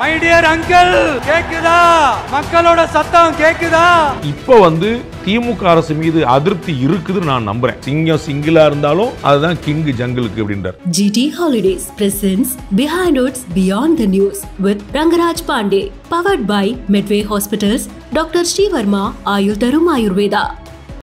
My dear uncle, கேக்குதா? மக்களோட சத்தம் கேக்குதா? இப்ப திமுக அரசு மீது அதிருப்தி இருக்குதுன்னு நான் நம்புறேன். சிங்கம் சிங்கிளா இருந்தாலும் அதுதான் கிங் ஜங்கிளுக்கு அப்படின்றார். GT Holidays presents Behind Woods Beyond the News with Rangaraj Pandey, powered by Medway Hospitals, Dr. Sri Verma, Ayur Tarum Ayurveda.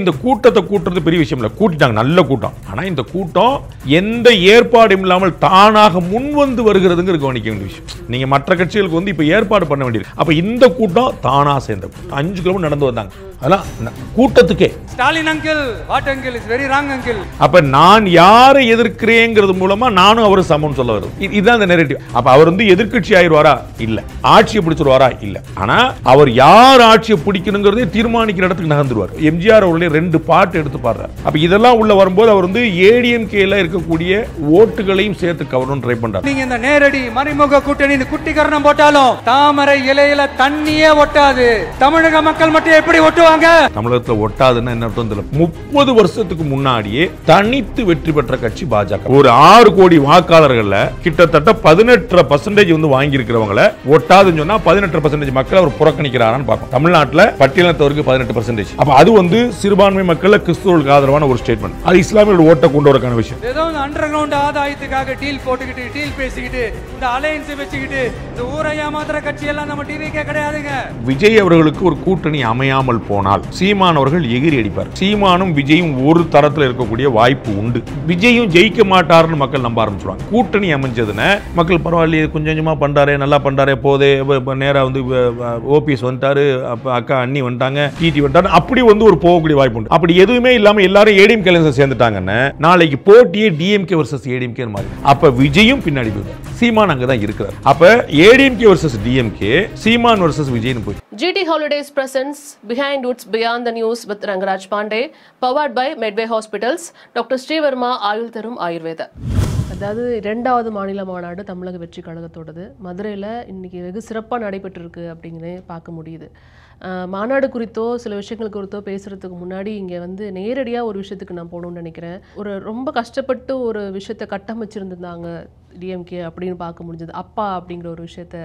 இந்த கூட்டத்தை கூட்டுறது பெரிய விஷயம் இல்ல, கூட்டிட்டாங்க, நல்ல கூட்டம். ஆனா இந்த கூட்டம் எந்த ஏற்பாடும் இல்லாமல் தானாக முன்வந்து வருகிறதுங்கிற கவனிக்க வேண்டிய விஷயம். நீங்க மற்ற கட்சிகளுக்கு இப்ப ஏற்பாடு பண்ண வேண்டியது. அப்ப இந்த கூட்டம் தானா சேர்ந்த கூட்டம். 5 கிலோமீட்டர் நடந்து வந்தாங்க. அதெல்லாம் கூட்டத்துக்கே Stalin uncle, what uncle is very wrong uncle. அப்ப நான் யாரை எதிர்க்கிறேங்கிறது மூலமா நானும் அவரு சமம் சொல்ல வருது. இதுதான் இந்த நெரேட்டிவ். அப்ப அவர் எதிர்க்கட்சி ஆயிடுவாரா? இல்ல. ஆட்சியை பிடிச்சிருவாரா? இல்ல. ஆனா அவர் யார் ஆட்சியை பிடிக்கணுங்கிறதே தீர்மானிக்கிற இடத்துக்கு நகர்ந்துருவார். எம்ஜிஆர் அவர்களே 2 பாட்டு எடுத்து பாடுறார். அப்ப இதெல்லாம் உள்ள வரும்போது அவர் ஏடிஎம்கேல இருக்கக்கூடிய ஓட்டுகளையும் சேர்த்து கவர்னு ட்ரை பண்றார். நீங்க இந்த நேரடி மறைமுக கூட்டணி குட்டிகரணம் போட்டாலும் தாமரை இலையில தண்ணியே ஒட்டாது. தமிழக மக்கள் மட்டும் எப்படி ஒட்டுவாங்க? தமிழகத்துல ஒட்டாதுன்னா என்ன அர்த்தம் தெரியல. 30 வருஷத்துக்கு முன்னாடியே தனித்து வெற்றி பெற்ற கட்சி பாஜக. ஒரு 6 கோடி வாக்காளர்கள்ல கிட்டத்தட்ட 18% வாங்கி இருக்கிறவங்கள ஒட்டாதுன்னு சொன்னா 18% மக்கள் அவர் புறக்கணிக்கிறாரான்னு பார்ப்போம். தமிழ்நாட்டுல பட்டியலினத்தவருக்கு 18%. அப்ப அது சிறுபான்மை மக்கள் கிறிஸ்துவர்களுக்கு ஆதரவான ஒரு ஸ்டேட்மெண்ட். அது இஸ்லாமியோட ஓட்ட கொண்டு வரக்கான விஷயம். ஏதோ அண்டர் கிரவுண்ட் ஆதாயத்துக்காக டீல் போட்டுக்கிட்டு டீல் பேசிக்கிட்டு இந்த அலையன்ஸ் வச்சுக்கிட்டு இந்த ஊரை ஏமாத்துற கட்சி எல்லாம் நம்ம டிவிக்கே கிடையாதுங்க. விஜய் அவர்களுக்கு ஒரு கூட்டணி அமையாமல் போனால் சீமான் அவர்கள் எகிரி அடிப்பார். சீமானும் விஜயும் ஒரு தரத்தில் இருக்கக்கூடிய வாய்ப்பு உண்டு. விஜயும் ஜெயிக்க மாட்டார்னு மக்கள் நம்ப ஆரம்பிச்சுடுவாங்க. கூட்டணி அமைஞ்சதுன்னா மக்கள் பரவாயில்லையே, கொஞ்சம் கொஞ்சமா பண்றாரு, நல்லா பண்றாரு, போதே நேரா ஓபிஎஸ் வந்துட்டாரு, அக்கா அண்ணி வந்துட்டாங்க, டிடி வந்துட்டாரு, அப்படி ஒரு போகக்கூடிய வாய்ப்பு உண்டு. அப்படி எதுவுமே இல்லாம எல்லாரும் ஏடிஎம்கே சேர்ந்துட்டாங்கன்னா நாளைக்கு போட்டியே டிஎம்கே வர்சஸ் ஏடிஎம்கே மாதிரி. அப்ப விஜயும் பின்னாடி போயிடும். சீமான் அங்கதான் இருக்கிறார். அப்ப ஏடிஎம்கே வர்சஸ் டிஎம்கே, சீமான் வர்சஸ் விஜய்னு போய். GT Holidays presents Behind Woods Beyond the News with Rangaraj Pandey, powered by Medway Hospitals, Dr. Sri Verma, Ayur Tarum Ayurveda. அதாவது 2வது மாநில மாநாடு தமிழக வெற்றி கழகத்தோடது மதுரையில் இன்னைக்கு வெகு சிறப்பாக நடைபெற்றிருக்கு அப்படிங்கிறதே பார்க்க முடியுது. மாநாடு குறித்தோ சில விஷயங்கள் குறித்தோ பேசுகிறதுக்கு முன்னாடி இங்கே நேரடியாக ஒரு விஷயத்துக்கு நான் போகணும்னு நினைக்கிறேன். ரொம்ப கஷ்டப்பட்டு ஒரு விஷயத்தை கட்டமைச்சிருந்தாங்க டிஎம்கே அப்படின்னு பார்க்க முடிஞ்சது. அப்பா அப்படிங்கிற ஒரு விஷயத்த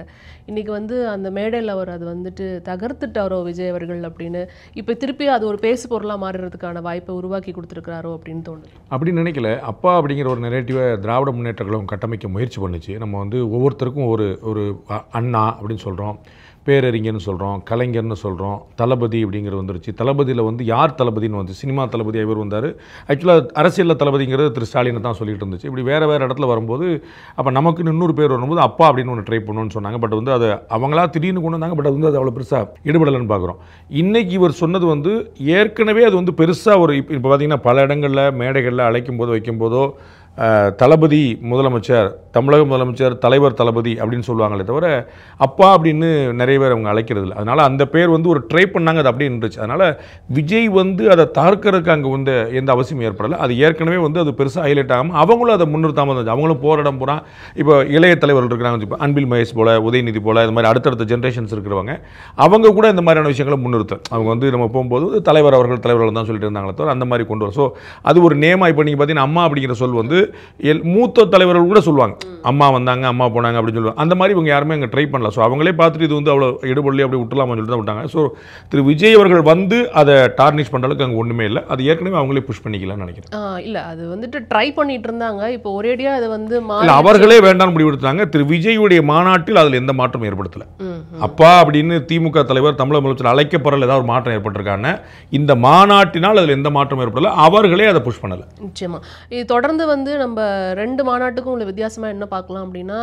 இன்றைக்கி அந்த மேடையில் அவர் அது தகர்த்துட்டாரோ விஜய் அவர்கள் அப்படின்னு இப்போ திருப்பி அது ஒரு பேசு பொருளாக மாறுறதுக்கான வாய்ப்பை உருவாக்கி கொடுத்துருக்கிறாரோ அப்படின்னு தோணுது. அப்படின்னு நினைக்கல. அப்பா அப்படிங்கிற ஒரு நெரேட்டிவை திராவிட முன்னேற்ற கழகம் கட்டமைக்க முயற்சி பண்ணுச்சு. நம்ம ஒவ்வொருத்தருக்கும் ஒரு அண்ணா அப்படின்னு சொல்கிறோம், பேரறிஞர்னு சொல்கிறோம், கலைஞர்னு சொல்கிறோம், தளபதி அப்படிங்கிறது வந்துருச்சு. தளபதியில் யார் தளபதின்னு சினிமா தளபதி இவர் வந்தார். ஆக்சுவலாக அரசியலில் தளபதிங்கிறது திரு ஸ்டாலினை தான் சொல்லிட்டு இருந்துச்சு. இப்படி வேறு இடத்துல வரும்போது அப்போ நமக்கு இன்னொரு பேர் வரும்போது அப்பா அப்படின்னு ஒன்று ட்ரை பண்ணணும்னு சொன்னாங்க. பட் அது அவங்களா திடீர்னு கொண்டு வந்தாங்க. பட் அது அவ்வளோ பெருசாக ஈடுபடலைன்னு பார்க்குறோம். இன்றைக்கி இவர் சொன்னது ஏற்கனவே அது பெருசாக ஒரு இப்போ பார்த்தீங்கன்னா பல இடங்களில் மேடைகளில் அழைக்கும் போதோ வைக்கும் போதோ தளபதி முதலமைச்சர், தமிழக முதலமைச்சர், தலைவர் தளபதி அப்படின்னு சொல்லுவாங்களே தவிர அப்பா அப்படின்னு நிறைய பேர் அவங்க அழைக்கிறது இல்லை. அதனால் அந்த பேர் ஒரு ட்ரை பண்ணாங்க, அது அப்படியே இருந்துச்சு. அதனால் விஜய் அதை தகர்க்கறதுக்கு அங்கே எந்த அவசியம் ஏற்படலை. அது ஏற்கனவே அது பெருசாக ஹைலைட் ஆகாமல் அவங்களும் அதை முன்னிறுத்தாமல் இருந்துச்சு. அவங்களும் போகிற இடம் பூரா இப்போ இளைய தலைவர்கள் இருக்கிறாங்க, இப்போ அன்பில் மகேஷ் போல், உதயநிதி போல், இது மாதிரி அடுத்தடுத்த ஜென்ரேஷன்ஸ் இருக்கிறவங்க அவங்க கூட இந்த மாதிரியான விஷயங்களை முன்னிறுத்த அவங்க நம்ம போகும்போது தலைவர் அவர்கள் தான் சொல்லிட்டு இருந்தாங்களே தவிர அந்த மாதிரி கொண்டு வரும். ஸோ அது ஒரு நேமாக இப்போ நீங்கள் பார்த்தீங்கன்னா அம்மா அப்படிங்கிற சொல் மூத்த தலைவர்கள் கூட சொல்லுவாங்க, அம்மா வந்தாங்க, அம்மா போனாங்க அப்படின்னு சொல்லுவாங்க. அந்த மாதிரி இவங்க யாருமே அங்கே ட்ரை பண்ணல. ஸோ அவங்களே பார்த்துட்டு இது அவ்வளோ எடுபடலையே அப்படி விட்டுலாமா சொல்லிட்டு தான் விட்டாங்க. ஸோ திரு விஜய் அவர்கள் அதை டார்னிஷ் பண்ணுற அளவுக்கு அங்கே ஒன்றுமே இல்லை. அது ஏற்கனவே அவங்களே புஷ் பண்ணிக்கலாம்னு நினைக்கிறேன். இல்லை, அது ட்ரை பண்ணிட்டு இருந்தாங்க. இப்போ ஒரேடியாக அது அவர்களே வேண்டாம் முடிவு எடுத்தாங்க. திரு விஜயுடைய மாநாட்டில் அதில் எந்த மாற்றம் ஏற்படுத்தலை. அப்பா அப்படின்னு திமுக தலைவர் தமிழக முதலமைச்சர் அழைக்கப்படல ஏதாவது ஒரு மாற்றம் ஏற்பட்டிருக்காங்க. இந்த மாநாட்டினால் அதில் எந்த மாற்றம் ஏற்படலை. அவர்களே அதை புஷ் பண்ணலை. நிச்சயமா இது தொடர்ந்து நம்ம 2 மாநாட்டுக்கும் உள்ள வித்தியாசமாக என்ன பார்க்கலாம் அப்படின்னா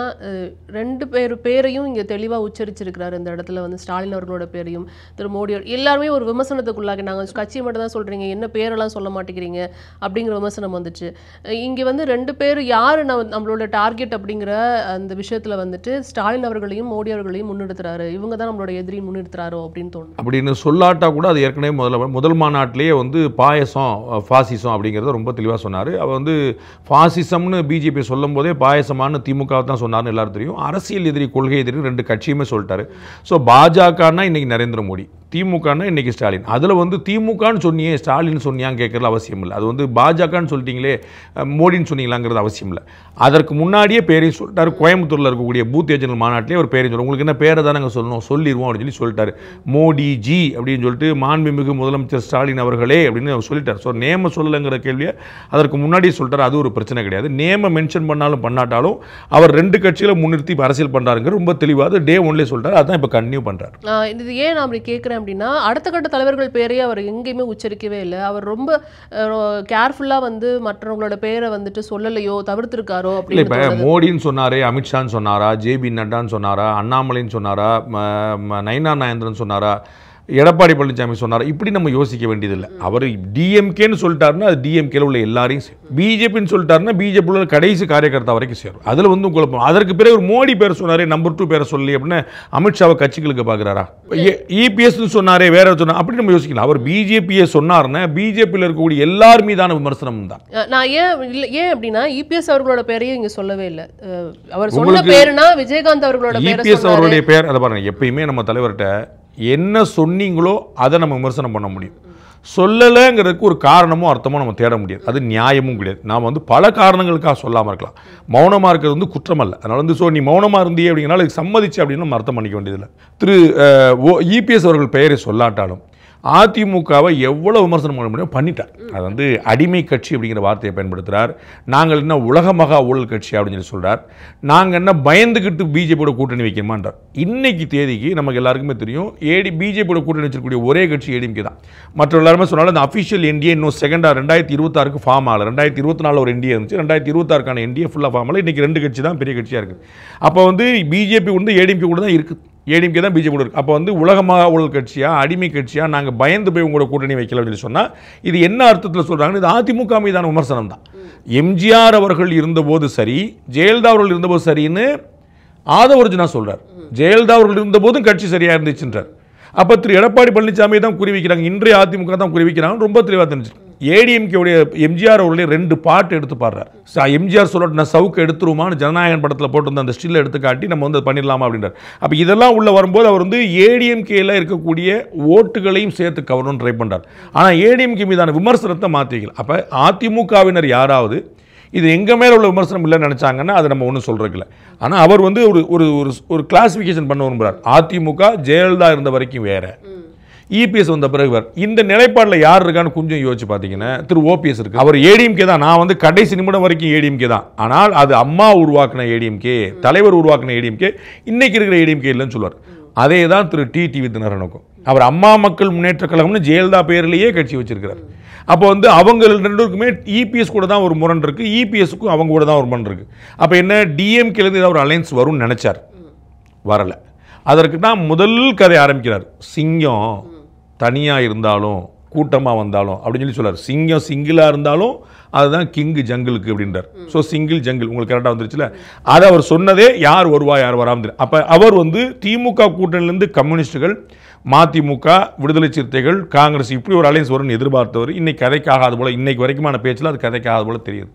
2 பேரையும் இங்கே தெளிவாக உச்சரிச்சிருக்கிறார். இந்த இடத்துல ஸ்டாலின் அவர்களோட பேரையும் திரு மோடி எல்லாருமே ஒரு விமர்சனத்துக்குள்ளாக நாங்கள் கட்சியை மட்டும் தான் சொல்கிறீங்க, என்ன பேரெல்லாம் சொல்ல மாட்டேங்கிறீங்க அப்படிங்கிற விமர்சனம் வந்துச்சு. இங்கே 2 பேர் யார் நம்மளோட டார்கெட் அப்படிங்கிற அந்த விஷயத்தில் ஸ்டாலின் அவர்களையும் மோடி அவர்களையும் முன்னெடுத்துறாரு, இவங்க தான் நம்மளோட எதிரி முன்னெடுத்துறாரோ அப்படின்னு தோணும். அப்படின்னு சொல்லாட்டா கூட அது ஏற்கனவே முதல் மாநாட்டிலேயே பாயசம் ஃபாசிசம் அப்படிங்கிறத ரொம்ப தெளிவாக சொன்னார். அவர் ஃபாசிசம்னு பிஜேபி சொல்லும் போதே பாயசமானு திமுக தான் சொன்னார்னு எல்லாரும் தெரியும். அரசியல் எதிரி, கொள்கை எதிரி 2 கட்சியுமே சொல்லிட்டாரு. ஸோ பாஜகன்னா இன்னைக்கு நரேந்திர மோடி, திமுகன்னா இன்றைக்கி ஸ்டாலின். அதில் வந்து திமுகன்னு சொன்னியே ஸ்டாலின் சொன்னியான்னு கேட்குறது அவசியம் இல்லை. அது வந்து பாஜகன்னு சொல்லிட்டீங்களே மோடின்னு சொன்னீங்களாங்கிறது அவசியம் இல்லை. அதற்கு முன்னாடியே பேரையும் சொல்லிட்டார். கோயம்புத்தூரில் இருக்கக்கூடிய பூத் ஏஜென்ட் மாநாட்டிலே ஒரு பேரையும் சொல்லுவோம். உங்களுக்கு என்ன பேரை தான் நாங்கள் சொல்லணும், சொல்லிடுவோம் அப்படின்னு சொல்லிட்டாரு. மோடி ஜி அப்படின்னு சொல்லிட்டு மாண்புமிகு முதலமைச்சர் ஸ்டாலின் அவர்களே அப்படின்னு அவர் சொல்லிட்டார். ஸோ நேம சொல்லலைங்கிற கேள்வியை அதற்கு முன்னாடியே சொல்லிட்டார். அது ஒரு பிரச்சனை கிடையாது. நேம மென்ஷன் பண்ணாலும் பண்ணாட்டாலும் அவர் 2 கட்சிகளை முன்னிறுத்தி அரசியல் பண்ணுறாருங்கிற ரொம்ப தெளிவாக டே ஒன்லேயே சொல்லிட்டார். அதுதான் இப்போ கன்டினியூ பண்ணுறாரு. இது ஏன் நான் அப்படி கேட்குறேன் அப்படின்னா, அடுத்த கட்ட தலைவர்கள் பேரையே அவர் எங்கேயுமே உச்சரிக்கவே இல்லை. அவர் ரொம்ப கேர்ஃபுல்லாக வந்து மற்றவங்களோட பேரை வந்துட்டு சொல்லலையோ தவிர்த்திருக்காரோ அப்படி. இப்போ மோடின்னு சொன்னாரே, அமித்ஷான்னு சொன்னாரா, ஜேபி நட்டான்னு சொன்னாரா, அண்ணாமலைன்னு சொன்னாரா, நயனா நாயந்திரன் சொன்னாரா, எடப்பாடி பழனிசாமி சொன்னார், இப்படி நம்ம யோசிக்க வேண்டியதில்லை. அவர் டிஎம்கேன்னு சொல்லிட்டாருன்னா அது டிஎம்கேல உள்ள எல்லாரையும் சேரும். பிஜேபின்னு சொல்லிட்டாருன்னா பிஜேபியில் உள்ள கடைசி காரியகர்த்தா வரைக்கும் சேரும். அதில் வந்து குழப்பம். அதற்கு பிறகு ஒரு மோடி பேர் சொன்னாரே, நம்பர் 2 பேரை சொல்லி அப்படின்னு அமித்ஷாவை கட்சிகளுக்கு பார்க்குறாரா? இபிஎஸ்ன்னு சொன்னாரே, வேற சொன்னார், அப்படி நம்ம யோசிக்கலாம். அவர் பிஜேபியை சொன்னார்னா பிஜேபியில் இருக்கக்கூடிய எல்லார் மீதான விமர்சனம் தான். நான் ஏன் அப்படின்னா இபிஎஸ் அவர்களோட பேரையும் இங்கே சொல்லவே இல்லை. அவர் சொன்ன பேருனா விஜயகாந்த் அவர்களோட இபிஎஸ் அவருடைய பேர். அதை பாருங்க, எப்பயுமே நம்ம தலைவர்கிட்ட என்ன சொன்னீங்களோ அதை நம்ம விமர்சனம் பண்ண முடியும். சொல்லலைங்கிறதுக்கு ஒரு காரணமோ அர்த்தமோ நம்ம தேட முடியாது. அது நியாயமும் கிடையாது. நாம் வந்து பல காரணங்களுக்காக சொல்லாமல் இருக்கலாம். மௌனமாக இருக்கிறது வந்து குற்றம் அல்ல. அதனால் வந்து நீ மௌனமாக இருந்தியே அப்படிங்கிறனால அதுக்கு சம்மதிச்சு அப்படின்னு நம்ம அர்த்தம் பண்ணிக்க வேண்டியதில்லை. திரு இபிஎஸ் அவர்கள் பெயரை சொல்லாட்டாலும் அதிமுகவை எவ்வளோ விமர்சனம் பண்ண முடியும் பண்ணிட்டார். அது வந்து அடிமை கட்சி அப்படிங்கிற வார்த்தையை பயன்படுத்துகிறார். நாங்கள் என்ன உலக மகா ஊழல் கட்சி அப்படின்னு சொல்லி சொல்கிறார். நாங்கள் என்ன பயந்துக்கிட்டு பிஜேபியோட கூட்டணி வைக்கணுமான்றார். இன்னைக்கு தேதிக்கு நமக்கு எல்லாருக்குமே தெரியும், பிஜேபியோட கூட்டணி வச்சிருக்கக்கூடிய ஒரே கட்சி ஏடிஎம்கே தான். மற்ற எல்லாருமே சொன்னாலும் அந்த அஃபிஷியல் என்டிஏ இன்னும் செகண்டாக 2026 ஃபார்ம் ஆகலை. 2024 ஒரு என்டிஏ இருந்துச்சு. 2026 என்டிஏ ஃபுல்லாக ஃபார்ம் ஆகலை. இன்றைக்கி 2 கட்சி தான் பெரிய கட்சியாக இருக்குது. அப்போ வந்து பிஜேபி வந்து ஏடிஎம்கே கூட தான் இருக்குது. ஏடிஎம்கே தான் பிஜேபி இருக்குது. அப்போ வந்து உலகமாக ஊழல் கட்சியாக அடிமை கட்சியாக நாங்கள் பயந்து போய் உங்களோட கூட்டணி வைக்கல அப்படின்னு சொன்னால் இது என்ன அர்த்தத்தில் சொல்கிறாங்கன்னு, இது அதிமுக மீதான விமர்சனம் தான். எம்ஜிஆர் அவர்கள் இருந்தபோது சரி, ஜெயலலிதா அவர்கள் இருந்தபோது சரின்னு ஆதவர்ஜுனா சொல்கிறார். ஜெயலலிதா அவர்கள் இருந்தபோதும் கட்சி சரியாக இருந்துச்சுன்றார். அப்போ திரு எடப்பாடி பழனிசாமி தான் குறி வைக்கிறாங்க, இன்றைய அதிமுக தான் குறி வைக்கிறாங்க. ரொம்ப தெளிவாக தெரிஞ்சு ஏடிஎம்கேவுடைய எம்ஜிஆர் அவருடைய 2 பாட்டு எடுத்து பாடுறார். எம்ஜிஆர் சொல்லட்டு நான் சவுக்கு எடுத்துருமான்னு ஜனநாயகன் படத்தில் போட்டு அந்த ஸ்டில்லை எடுத்து காட்டி நம்ம வந்து பண்ணிடலாமா அப்படின்றார். அப்போ இதெல்லாம் உள்ள வரும்போது அவர் வந்து ஏடிஎம்கேல இருக்கக்கூடிய ஓட்டுகளையும் சேர்த்து கவர்னு ட்ரை பண்ணுறார். ஆனால் ஏடிஎம்கே மீதான விமர்சனத்தை மாற்றி வைக்கல. அப்போ அதிமுகவினர் யாராவது இது எங்கள் மேலே உள்ள விமர்சனம் இல்லைன்னு நினச்சாங்கன்னா அது நம்ம ஒன்றும் சொல்கிறதுக்கு இல்லை. ஆனால் அவர் வந்து ஒரு ஒரு கிளாஸிஃபிகேஷன் பண்ண விரும்புகிறார். அதிமுக ஜெயலலிதா இருந்த வரைக்கும் வேறு, இபிஎஸ் வந்த பிறகு இந்த நிலைப்பாடில் யார் இருக்கான்னு கொஞ்சம் யோசிச்சு பார்த்தீங்கன்னா திரு ஓபிஎஸ் இருக்கு. அவர் ஏடிஎம்கே தான். நான் வந்து கடைசி நிமிடம் வரைக்கும் ஏடிஎம்கே தான். ஆனால் அது அம்மா உருவாக்கின ஏடிஎம்கே, தலைவர் உருவாக்கின ஏடிஎம்கே, இன்னைக்கு இருக்கிற ஏடிஎம்கே இல்லைன்னு சொல்லுவார். அதே தான் திரு டிடிவி தினகரனுக்கும். அவர் அம்மா மக்கள் முன்னேற்ற கழகம்னு ஜெயலலிதா பேர்லேயே கட்சி வச்சிருக்கிறார். அப்போ வந்து அவங்க 2 இபிஎஸ் கூட தான் ஒரு முரண் இருக்குது, இபிஎஸ்க்கும் அவங்க கூட தான் ஒரு முரண் இருக்குது. அப்போ என்ன, டிஎம்கேலேருந்து ஏதாவது ஒரு அலையன்ஸ் வரும்னு நினச்சார், வரலை. அதற்கு தான் முதல் கதை ஆரம்பிக்கிறார். சிங்கம் தனியாக இருந்தாலும் கூட்டமாக வந்தாலும் அப்படின்னு சொல்லி சொல்கிறார். சிங்கம் சிங்கிளாக இருந்தாலும் அதுதான் கிங்கு ஜங்கிளுக்கு அப்படின்றார். ஸோ சிங்கிள் ஜங்கிள் உங்களுக்கு கரெக்டாக வந்துருச்சுல. அதை அவர் சொன்னதே யார் வருவா யார் வராமல். அப்போ அவர் வந்து திமுக கூட்டணியிலேருந்து கம்யூனிஸ்டுகள், மதிமுக, விடுதலை சிறுத்தைகள், காங்கிரஸ் இப்படி ஒரு அலையன்ஸ் வரும்னு எதிர்பார்த்தவர் இன்னைக்கு கதைக்காகாது போல், இன்னைக்கு வரைக்குமான பேச்சில் அது கதைக்காகாது போல் தெரியுது.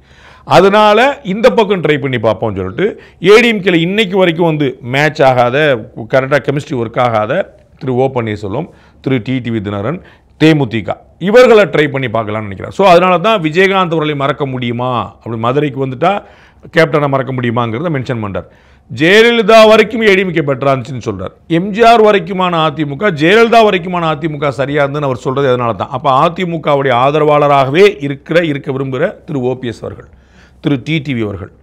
அதனால இந்த பக்கம் ட்ரை பண்ணி பார்ப்போம்னு சொல்லிட்டு ஏடிஎம்கேல இன்னைக்கு வரைக்கும் வந்து மேட்ச் ஆகாத, கரெக்டாக கெமிஸ்ட்ரி ஒர்க் ஆகாத திரு ஓ பன்னீர்செல்வம், திரு டிடிவி தினகரன், தேமுதிக இவர்களை ட்ரை பண்ணி பார்க்கலாம்னு நினைக்கிறேன். ஸோ அதனால தான் விஜயகாந்த் அவர்களை மறக்க முடியுமா, அப்படி மதுரைக்கு வந்துட்டா கேப்டனை மறக்க முடியுமாங்கிறத மென்ஷன் பண்ணுறார். ஜெயலலிதா வரைக்கும் ஏடிஎம்கே பெட்டரா இருந்துச்சுன்னு சொல்கிறார். எம்ஜிஆர் வரைக்குமான அதிமுக, ஜெயலலிதா வரைக்குமான அதிமுக சரியாக இருந்துன்னு அவர் சொல்கிறது அதனால தான். அப்போ அதிமுகவுடைய ஆதரவாளராகவே இருக்க விரும்புகிற திரு ஓபிஎஸ் அவர்கள், திரு டிடிவி அவர்கள்,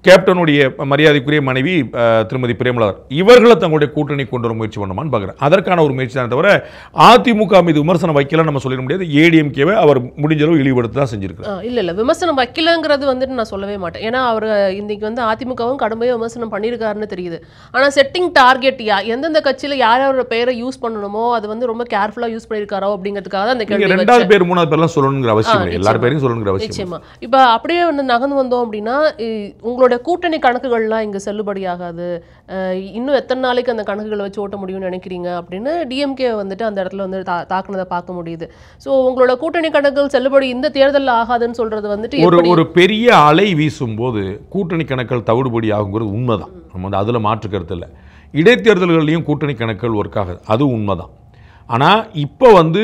கேப்டனுடைய மரியாதைக்குரிய மனைவி திருமதி பிரேமலா இவர்களை தங்களுடைய கூட்டணி கொண்டு வர முயற்சி பண்ணுமான்னு பார்க்குறேன். அதற்கான ஒரு முயற்சி தான் தவிர அதிமுக மீது விமர்சனம் வைக்கல நம்ம சொல்லிட முடியாது. ஏடிஎம்கேவை அவர் முடிஞ்ச அளவு இழிவுபடுத்த தான் செஞ்சிருக்காரு. இல்லை விமர்சனம் வைக்கலங்கிறது வந்துட்டு நான் சொல்லவே மாட்டேன். ஏன்னா அவர் இன்னைக்கு வந்து அதிமுகவும் கடுமையாக விமர்சனம் பண்ணியிருக்காருன்னு தெரியுது. ஆனால் செட்டிங் டார்கெட் எந்தெந்த கட்சியில் யாரோட பேரை யூஸ் பண்ணணுமோ அது வந்து ரொம்ப கேர்ஃபுல்லாக யூஸ் பண்ணியிருக்காரோ அப்படிங்கிறதுக்காக தான் அந்த கேள்வி. 2வது பேர் 3வது பேர்லாம் சொல்லணுங்கிற அவசியம் இல்லை, எல்லார் பேரையும் சொல்லணுங்கிற அவசியம். நிச்சயமா. இப்போ அப்படியே வந்து நகர்ந்து வந்தோம் அப்படின்னா உங்களோட கூட்டணி கணக்குகள்லாம் இங்கே செல்லுபடியாகாது, இன்னும் எத்தனை நாளைக்கு அந்த கணக்குகளை வச்சு ஓட்ட முடியும்னு நினைக்கிறீங்க அப்படின்னு டிஎம்கே வந்துட்டு அந்த இடத்துல வந்து தாக்குனதை பார்க்க முடியுது. ஸோ உங்களோட கூட்டணி கணக்குகள் செல்லுபடி இந்த தேர்தலில் ஆகாதுன்னு சொல்றது வந்துட்டு ஒரு பெரிய அலை வீசும் போது கூட்டணி கணக்குகள் தவிடுபடி ஆகுங்கிறது உண்மைதான். நம்ம வந்து அதில் மாற்று கருத்து இல்லை. இடைத்தேர்தல்கள்லையும் கூட்டணி கணக்குகள் ஒர்க் ஆகுது, அது உண்மைதான். ஆனால் இப்போ வந்து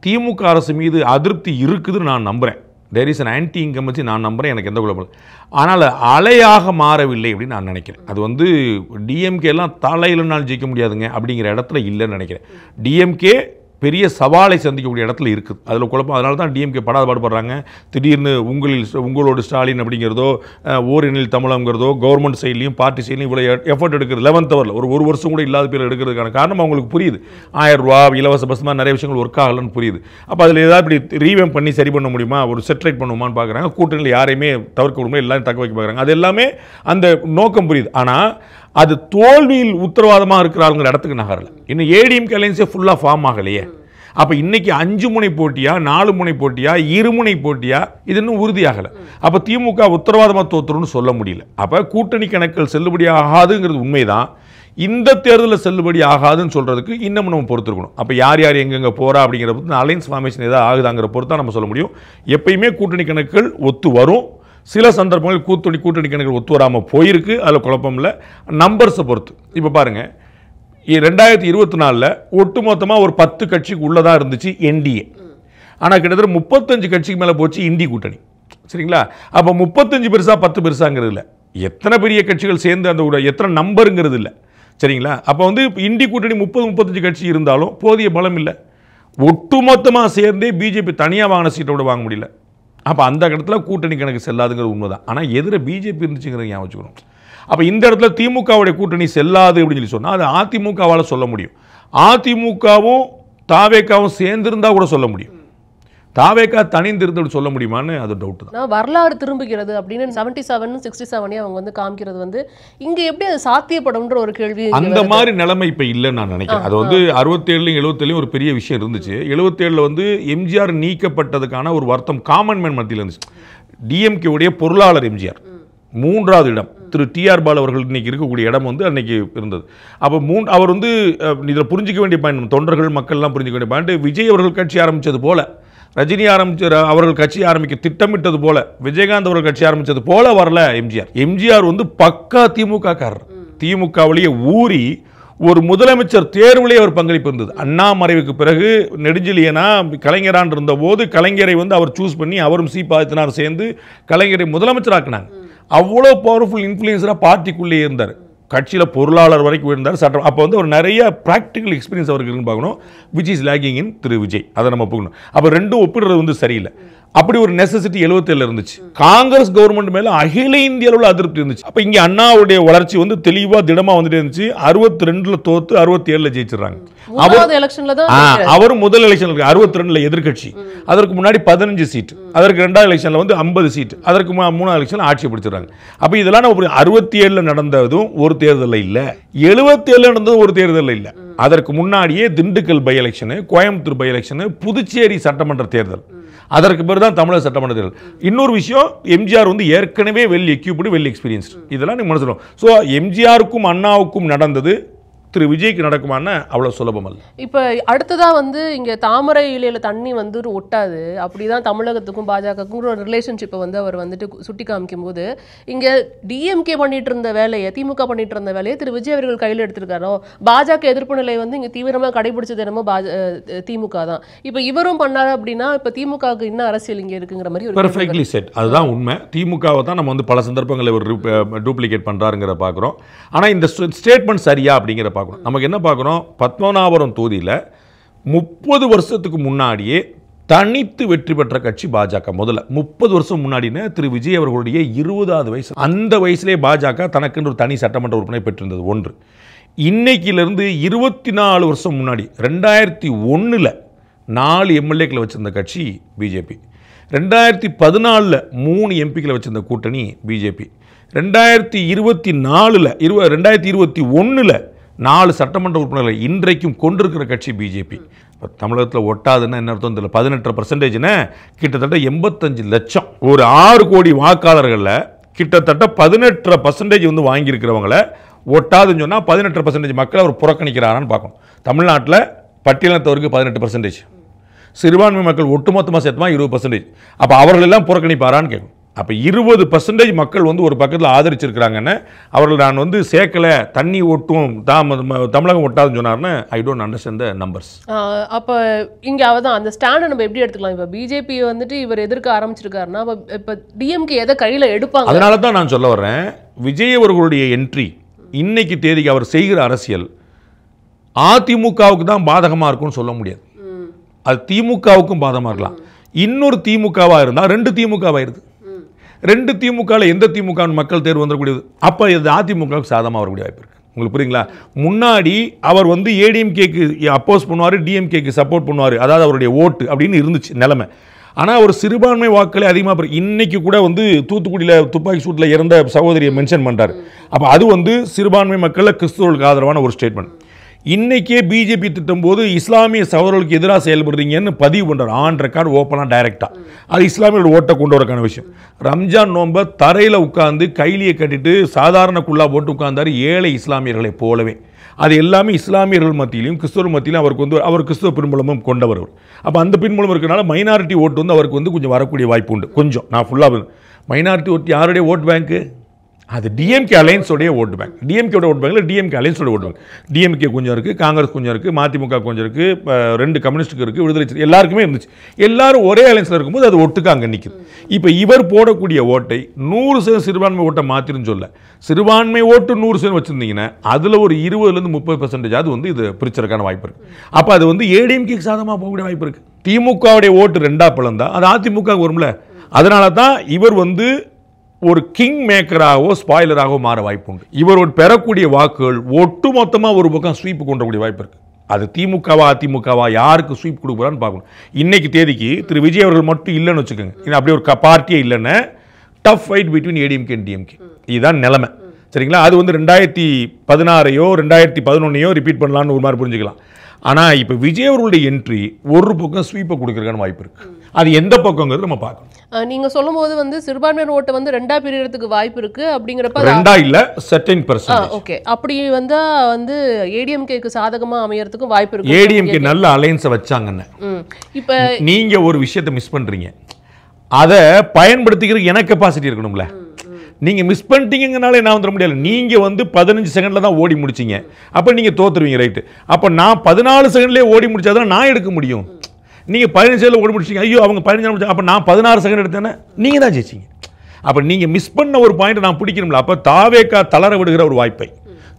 திமுக அரசு மீது அதிருப்தி இருக்குதுன்னு நான் நம்புகிறேன். There is an anti incumbency நான் நம்புகிறேன். எனக்கு எந்த குழப்பம். ஆனால் அலையாக மாறவில்லை அப்படின்னு நான் நினைக்கிறேன். அது வந்து டிஎம்கேலாம் தலையிலனால் ஜெயிக்க முடியாதுங்க அப்படிங்கிற இடத்துல இல்லைன்னு நினைக்கிறேன். டிஎம்கே பெரிய சவாலை சந்திக்கக்கூடிய இடத்துல இருக்குது. அதில் குழப்பம். அதனால தான் டிஎம்கே படாத பாடுபடுறாங்க. திடீர்னு உங்களோட ஸ்டாலின் அப்படிங்கிறதோ ஓரினில் தமிழங்கிறதோ கவர்மெண்ட் சைட்லையும் பார்ட்டி சைட்லையும் இவ்வளோ எஃபர்ட் எடுக்கிறது 11th ஹவரில் ஒரு வருஷம் கூட இல்லாத பேர் எடுக்கிறதுக்கான காரணம் அவங்களுக்கு புரியுது. 1000 ரூபா இலவச பஸ் மாதிரி நிறைய விஷயங்கள் ஒர்க் ஆகலன்னு புரியுது. அப்போ அதில் ஏதாவது இப்படி ரீவேம் பண்ணி சரி பண்ண முடியுமா, ஒரு செட்டிலைட் பண்ணுமான்னு பார்க்குறாங்க. கூட்டணியில் யாரையுமே தவிர்க்க முடியுமா, எல்லாரும் தக்க வைக்க பார்க்குறாங்க. அது எல்லாமே அந்த நோக்கம் புரியுது. ஆனால் அது தோல்வியில் உத்தரவாதமாக இருக்கிறாங்கிற இடத்துக்கு நகரல. இன்னும் ஏடிஎம்கே அலையன்ஸே ஃபுல்லாக ஃபார்ம் ஆகலையே. அப்போ இன்னைக்கு 5 முனை போட்டியா 4 முனை போட்டியா 2 முனை போட்டியா இது இன்னும் உறுதியாகலை. அப்போ திமுக உத்தரவாதமாக தோற்றுருன்னு சொல்ல முடியல. அப்போ கூட்டணி கணக்குகள் செல்லுபடி ஆகாதுங்கிறது உண்மைதான். இந்த தேர்தலில் செல்லுபடி ஆகாதுன்னு சொல்கிறதுக்கு இன்னும் நம்ம பொறுத்திருக்கணும். அப்போ யார் யார் எங்கெங்கே போகிறா அப்படிங்கிற பொறுத்து அலையன்ஸ் ஃபார்மேஷன் ஏதாவது ஆகுதாங்கிற பொறுத்து தான் நம்ம சொல்ல முடியும். எப்பயுமே கூட்டணி கணக்குகள் ஒத்து வரும். சில சந்தர்ப்பங்களில் கூட்டணி கணக்குகள் ஒத்து வராமல் போயிருக்கு. அதில் குழப்பம் இல்லை. நம்பர்ஸை பொறுத்து இப்போ பாருங்கள், 2024 ஒட்டுமொத்தமாக ஒரு 10 கட்சிக்கு உள்ளதாக இருந்துச்சு என்டிஏ. ஆனால் கிட்டத்தட்ட 35 கட்சிக்கு மேலே போச்சு இந்தி கூட்டணி. சரிங்களா? அப்போ 35 பெருசா 10 பெருசாங்கிறது இல்லை. எத்தனை பெரிய கட்சிகள் சேர்ந்து அந்த எத்தனை நம்பருங்கிறது இல்லை. சரிங்களா? அப்போ வந்து இந்தி கூட்டணி 30-35 கட்சி இருந்தாலும் போதிய பலம் இல்லை. ஒட்டுமொத்தமாக சேர்ந்தே பிஜேபி தனியாக வாங்கின சீட்டை விட வாங்க முடியல. அப்போ அந்த இடத்துல கூட்டணி கணக்கு செல்லாதுங்கிறது உண்மைதான். ஆனால் எதிர பிஜேபி இருந்துச்சுங்கிறத ஞாபகம் வச்சுக்கணும். அப்போ இந்த இடத்துல திமுகவுடைய கூட்டணி செல்லாது அப்படின்னு சொல்லி சொன்னால் அது அதிமுகவால் சொல்ல முடியும். அதிமுகவும் தாவேக்காவும் சேர்ந்திருந்தா கூட சொல்ல முடியும். தாவேக்கா தனிந்திருந்து சொல்ல முடியுமான்னு அது டவுட் தான். வரலாறு திரும்புகிறது அப்படின்னு 77 67 அவங்க வந்து காமிக்கிறது வந்து இங்க எப்படி அது சாத்தியப்படும்ன்ற ஒரு கேள்வி. அந்த மாதிரி நிலைமை இப்போ இல்லைன்னு நான் நினைக்கிறேன். அது வந்து 67 77 ஒரு பெரிய விஷயம் இருந்துச்சு. 77 வந்து எம்ஜிஆர் நீக்கப்பட்டதுக்கான ஒரு வருத்தம் காமன் மேன் மத்தியில் இருந்துச்சு. டிஎம்கே உடைய பொருளாளர் எம்ஜிஆர் 3வது இடம் திரு டிஆர் பாலு அவர்கள் இன்னைக்கு இருக்கக்கூடிய இடம் வந்து அன்னைக்கு இருந்தது. அப்போ அவர் வந்து இதில் புரிஞ்சிக்க வேண்டிய பாயிண்ட், தொண்டர்கள் மக்கள்லாம் புரிஞ்சிக்க வேண்டிய பாயிண்ட், விஜய் அவர்கள் கட்சி ஆரம்பித்தது போல, ரஜினி அவர்கள் கட்சி ஆரம்பிக்க திட்டமிட்டது போல, விஜயகாந்த் அவர்கள் கட்சி ஆரம்பித்தது போல வரல எம்ஜிஆர். எம்ஜிஆர் வந்து பக்கா திமுக காரர். திமுகவிலேயே ஊறி ஒரு முதலமைச்சர் தேர்விலே அவர் பங்களிப்பு இருந்தது. அண்ணா மறைவுக்கு பிறகு நெடுஞ்செழியனா கலைஞரான் இருந்த போது கலைஞரை வந்து அவர் சூஸ் பண்ணி அவரும் பாதித்தினார் சேர்ந்து கலைஞரை முதலமைச்சராக்கினாங்க. அவ்வளோ பவர்ஃபுல் இன்ஃப்ளூயன்ஸராக பார்ட்டிக்குள்ளே இருந்தார். கட்சியில் பொருளாளர் வரைக்கும் இருந்தார். சட்டம் அப்போ வந்து ஒரு நிறைய ப்ராக்டிக்கல் எக்ஸ்பீரியன்ஸ் அவருக்கு இருக்குன்னு பார்க்கணும். விச் இஸ் லேக்கிங் இன் திரு விஜய். அதை நம்ம போகணும். அப்போ ரெண்டும் ஒப்பிடுறது வந்து சரியில்லை. அப்படி ஒரு நெசசிட்டி 77 இருந்துச்சு. காங்கிரஸ் கவர்மெண்ட் மேல அகில இந்திய அளவில் அதிருப்தி இருந்துச்சு. அப்ப இங்க அண்ணாவுடைய வளர்ச்சி வந்து தெளிவா திடமா வந்துட்டே இருந்துச்சு. 62ல தோத்து 67ல ஜெயிச்சிடறாங்க. அவரும் முதல் எலெக்ஷன்ல 62ல எதிர்கட்சி, அதற்கு முன்னாடி 15 சீட், அதற்கு 2வது எலெக்ஷன்ல வந்து 50 சீட், அதற்கு 3வது எலெக்ஷன்ல ஆட்சி பிடிச்சிடறாங்க. அப்ப இதெல்லாம் 67ல நடந்ததும் ஒரு தேர்தலில் இல்ல, 77ல நடந்ததும் ஒரு தேர்தலில் இல்ல. அதற்கு முன்னாடியே Dindigul by election, Coimbatore by election, Puducherry சட்டமன்ற தேர்தல், அதற்கு பிறகு தான் தமிழக சட்டமன்ற தேர்தல். இன்னொரு விஷயம், எம்ஜிஆர் வந்து ஏற்கனவே வெல் எக்யூப்டு, வெல் எக்ஸ்பீரியன்ஸ்டு. இதெல்லாம் நீங்க மனசிலும். ஸோ எம்ஜிஆருக்கும் அண்ணாவுக்கும் நடந்தது திரு விஜய்க்கு நடக்குமான அவ்வளவு சுலபம் அல்ல. இப்போ அடுத்ததான் வந்து இங்க தாமரை இலையில தண்ணி வந்து ஒட்டாது, அப்படிதான் தமிழகத்துக்கும் பாஜகவுக்கும் ஒரு ரிலேஷன்ஷிப்பை வந்து அவர் வந்துட்டு சுட்டி காமிக்கும் போது இங்க டிஎம்கே பண்ணிட்டு இருந்த வேலையை, திமுக பண்ணிட்டு இருந்த வேலையை திரு விஜய் அவர்கள் கையில் எடுத்திருக்காரோ, பாஜக எதிர்ப்பு நிலை வந்து இங்க தீவிரமா கடைபிடிச்சது என்னமோ திமுக தான். இப்போ இவரும் பண்ணாரு அப்படின்னா இப்போ திமுகவுக்கு இன்னும் அரசியல் இங்க இருக்குங்கிற மாதிரி பெர்ஃபெக்ட்லி செட். அதுதான் உண்மை. திமுகவை தான் நம்ம வந்து பல சந்தர்ப்பங்களை ஒரு டூப்ளிகேட் பண்றாருங்கிற பார்க்குறோம். ஆனா இந்த ஸ்டேட்மெண்ட் சரியா அப்படிங்கிற பார்க்கணும். நமக்கு என்ன பார்க்கணும், பத்மநாபபுரம் தொகுதியில் 30 வருஷத்துக்கு முன்னாடியே தனித்து வெற்றி பெற்ற கட்சி பாஜக. முதல்ல 30 வருஷம் முன்னாடினா திரு விஜய் அவர்களுடைய 20வது வயசு, அந்த வயசுலேயே பாஜக தனக்குன்னு ஒரு தனி சட்டமன்ற உறுப்பினர் பெற்றிருந்தது ஒன்று. இன்னைக்கிலிருந்து 24 வருஷம் முன்னாடி 2001ல் 4 எம்எல்ஏக்களை வச்சிருந்த கட்சி பிஜேபி. 2014ல் 3 எம்பிக்களை வச்சிருந்த கூட்டணி பிஜேபி. 2024ல் 4 சட்டமன்ற உறுப்பினர்களை இன்றைக்கும் கொண்டிருக்கிற கட்சி பிஜேபி. இப்போ தமிழகத்தில் ஒட்டாதுன்னா என்ன அர்த்தம் தெரியல. 18% கிட்டத்தட்ட 85 லட்சம், ஒரு 6 கோடி வாக்காளர்களில் கிட்டத்தட்ட 18% வந்து வாங்கியிருக்கிறவங்கள ஒட்டாதுன்னு சொன்னால் 18% மக்களை அவர் புறக்கணிக்கிறாரான்னு பார்க்கணும். தமிழ்நாட்டில் பட்டியலினத்தவருக்கு 18%, சிறுபான்மை மக்கள் ஒட்டுமொத்தமாக சேர்த்துமா 20%. அப்போ அவர்கள் எல்லாம் புறக்கணிப்பாரான்னு கேட்கணும். அப்போ 20% மக்கள் வந்து ஒரு பக்கத்தில் ஆதரிச்சிருக்கிறாங்கன்னு அவர்கள் நான் வந்து சேர்க்கலை தண்ணி ஓட்டும் தமிழகம் ஒட்டாதுன்னு சொன்னார்னு I don't understand the numbers. அப்போ இங்கே அவதான் அந்த ஸ்டாண்டை நம்ம எப்படி எடுத்துக்கலாம்? இப்போ பிஜேபி வந்துட்டு இவர் எதிர்க்க ஆரம்பிச்சிருக்காருன்னா இப்போ டிஎம்கே எதை கையில் எடுப்பாங்க? அதனால தான் நான் சொல்ல வர்றேன், விஜய் அவர்களுடைய என்ட்ரி இன்னைக்கு தேதிக்கு அவர் செய்கிற அரசியல் அதிமுகவுக்கு தான் பாதகமாக இருக்கும்னு சொல்ல முடியாது. அது திமுகவுக்கும் பாதகமாக இருக்கலாம். இன்னொரு திமுகவாக இருந்தால் 2 திமுகவாயிருது. 2 திமுகவில் எந்த திமுக மக்கள் தேர்வு வந்துடக்கூடியது. அப்போ இது அதிமுகவுக்கு சாதகமாக வரக்கூடிய வாய்ப்பு இருக்குது. உங்களுக்கு புரியுங்களா? முன்னாடி அவர் வந்து ஏடிஎம்கேக்கு அப்போஸ் பண்ணுவார், டிஎம்கேக்கு சப்போர்ட் பண்ணுவார், அதாவது அவருடைய ஓட்டு அப்படின்னு இருந்துச்சு நிலைமை. ஆனால் ஒரு சிறுபான்மை வாக்களை அதிகமாக இன்னைக்கு கூட வந்து தூத்துக்குடியில் துப்பாக்கி சூட்டில் இறந்த சகோதரியை மென்ஷன் பண்ணுறாரு. அப்போ அது வந்து சிறுபான்மை மக்களில் கிறிஸ்துவர்களுக்கு ஆதரவான ஒரு ஸ்டேட்மெண்ட். இன்னைக்கே பிஜேபி திட்டம் போது இஸ்லாமிய சகோதரர்களுக்கு எதிராக செயல்படுறீங்கன்னு பதிவு பண்ணுறாரு ஆன் ரெக்கார்டு ஓப்பனாக டைரெக்டாக. அது இஸ்லாமியோட ஓட்டை கொண்டு வரக்கான விஷயம். ரம்ஜான் நோன்பை தரையில் உட்காந்து கைலியை கட்டிட்டு சாதாரண குள்ளா போட்டு உட்கார்ந்தார் ஏழை இஸ்லாமியர்களை போலவே. அது எல்லாமே இஸ்லாமியர்கள் மத்தியிலையும் கிறிஸ்தவர் மத்தியிலும் அவருக்கு வந்து அவர் கிறிஸ்தவ பின்புலமும் கொண்டவர். அப்போ அந்த பின்புலம் இருக்கிறனால மைனாரிட்டி ஓட்டு வந்து அவருக்கு வந்து கொஞ்சம் வரக்கூடிய வாய்ப்பு உண்டு. கொஞ்சம் நான் ஃபுல்லாக மைனாரிட்டி ஓட்டு யாருடைய ஓட் பேங்க்கு? அது டிஎம்கே அலையன்ஸோடைய ஓட்டு பேங்க். டிஎம்கேட ஓட்டு பேங்க்ல டிஎம்கே அலையன்ஸோட ஓட்டு பேங்க். டிஎம்கே கொஞ்சம் இருக்குது, காங்கிரஸ் கொஞ்சம் இருக்குது, மதிமுக கொஞ்சம் இருக்குது, 2 கம்யூனிஸ்ட்டுக்கு இருக்குது, விடுதலை எல்லாருக்குமே இருந்துச்சு. எல்லாரும் ஒரே அலையன்ஸில் இருக்கும்போது அது ஒட்டுக்கு அங்கே நிற்குது. இப்போ இவர் போடக்கூடிய ஓட்டை 100% சிறுபான்மை ஓட்டை மாற்றிருன்னு சொல்ல, சிறுபான்மை ஓட்டு 100% வச்சுருந்தீங்கன்னா அதில் ஒரு 20% 30% அது வந்து இது பிரிச்சதுக்கான வாய்ப்பு இருக்குது. அப்போ அது வந்து ஏடிஎம்கேக்கு சாதகமாக போகக்கூடிய வாய்ப்பு இருக்குது. திமுகவுடைய ஓட்டு 2ஆ பிளந்தா அது அதிமுக வரும்ல. அதனால தான் இவர் வந்து ஒரு கிங் மேக்கராகவோ ஸ்பாயிலராகவோ மாற வாய்ப்பு உண்டு. இவர் பெறக்கூடிய வாக்குகள் ஒட்டு மொத்தமாக ஒரு பக்கம் ஸ்வீப் கொண்டக்கூடிய வாய்ப்பு இருக்குது. அது திமுகவா அதிமுகவா யாருக்கு ஸ்வீப் கொடுக்குறான்னு பார்க்கணும். இன்னைக்கு தேதிக்கு திரு விஜய் அவர்கள் மட்டும் இல்லைன்னு வச்சுக்கோங்க, அப்படி ஒரு பார்ட்டியே இல்லைன்னா tough fight between ADMK and DMK. இதுதான் நிலைமை. சரிங்களா? அது வந்து 2016 2011 ரிப்பீட் பண்ணலான்னு ஒரு மாதிரி புரிஞ்சுக்கலாம். ஆனால் இப்போ விஜய் அவர்களுடைய என்ட்ரி ஒரு பக்கம் ஸ்வீப்பை கொடுக்குறதுக்கான வாய்ப்பு இருக்குது. அது எந்த பக்கங்கிறது நம்ம பார்க்கணும். நீங்கள் சொல்லும் போது வந்து சிறுபான்மையினர் ஓட்டை வந்து 2ஆ பிரியறதுக்கு வாய்ப்பு இருக்குது அப்படிங்கிறப்ப 2ஆ இல்லை சர்டன் பர்சன்டேஜ். ஓகே, அப்படி வந்தால் வந்து ஏடிஎம்கேக்கு சாதகமாக அமையறதுக்கும் வாய்ப்பு இருக்குது. ஏடிஎம்கே நல்ல அலையன்ஸை வச்சாங்கன்னு இப்போ நீங்கள் ஒரு விஷயத்தை மிஸ் பண்ணுறீங்க. அதை பயன்படுத்திக்கிறதுக்கு எனக்கு கெப்பாசிட்டி இருக்கணும்ல. நீங்கள் மிஸ் பண்ணிட்டீங்கனால என்ன வந்துட முடியாது. நீங்கள் வந்து 15 செகண்டில் தான் ஓடி முடிச்சிங்க, அப்போ நீங்கள் தோற்றுருவீங்க. ரைட்டு. அப்போ நான் 14 செகண்ட்லேயே ஓடி முடிச்சாதான் நான் எடுக்க முடியும். நீங்கள் 15 செகண்டில் ஓடி முடிச்சிங்க, ஐயோ அவங்க 15 முடிச்சாங்க, அப்போ நான் 16 செகண்ட் எடுத்தேன்னா நீங்கள் தான் ஜெயிச்சிங்க. அப்போ நீங்கள் மிஸ் பண்ண ஒரு பாயிண்ட் நான் பிடிக்கணும்ல. அப்போ தாவேக்கா தளர விடுகிற ஒரு வாய்ப்பை,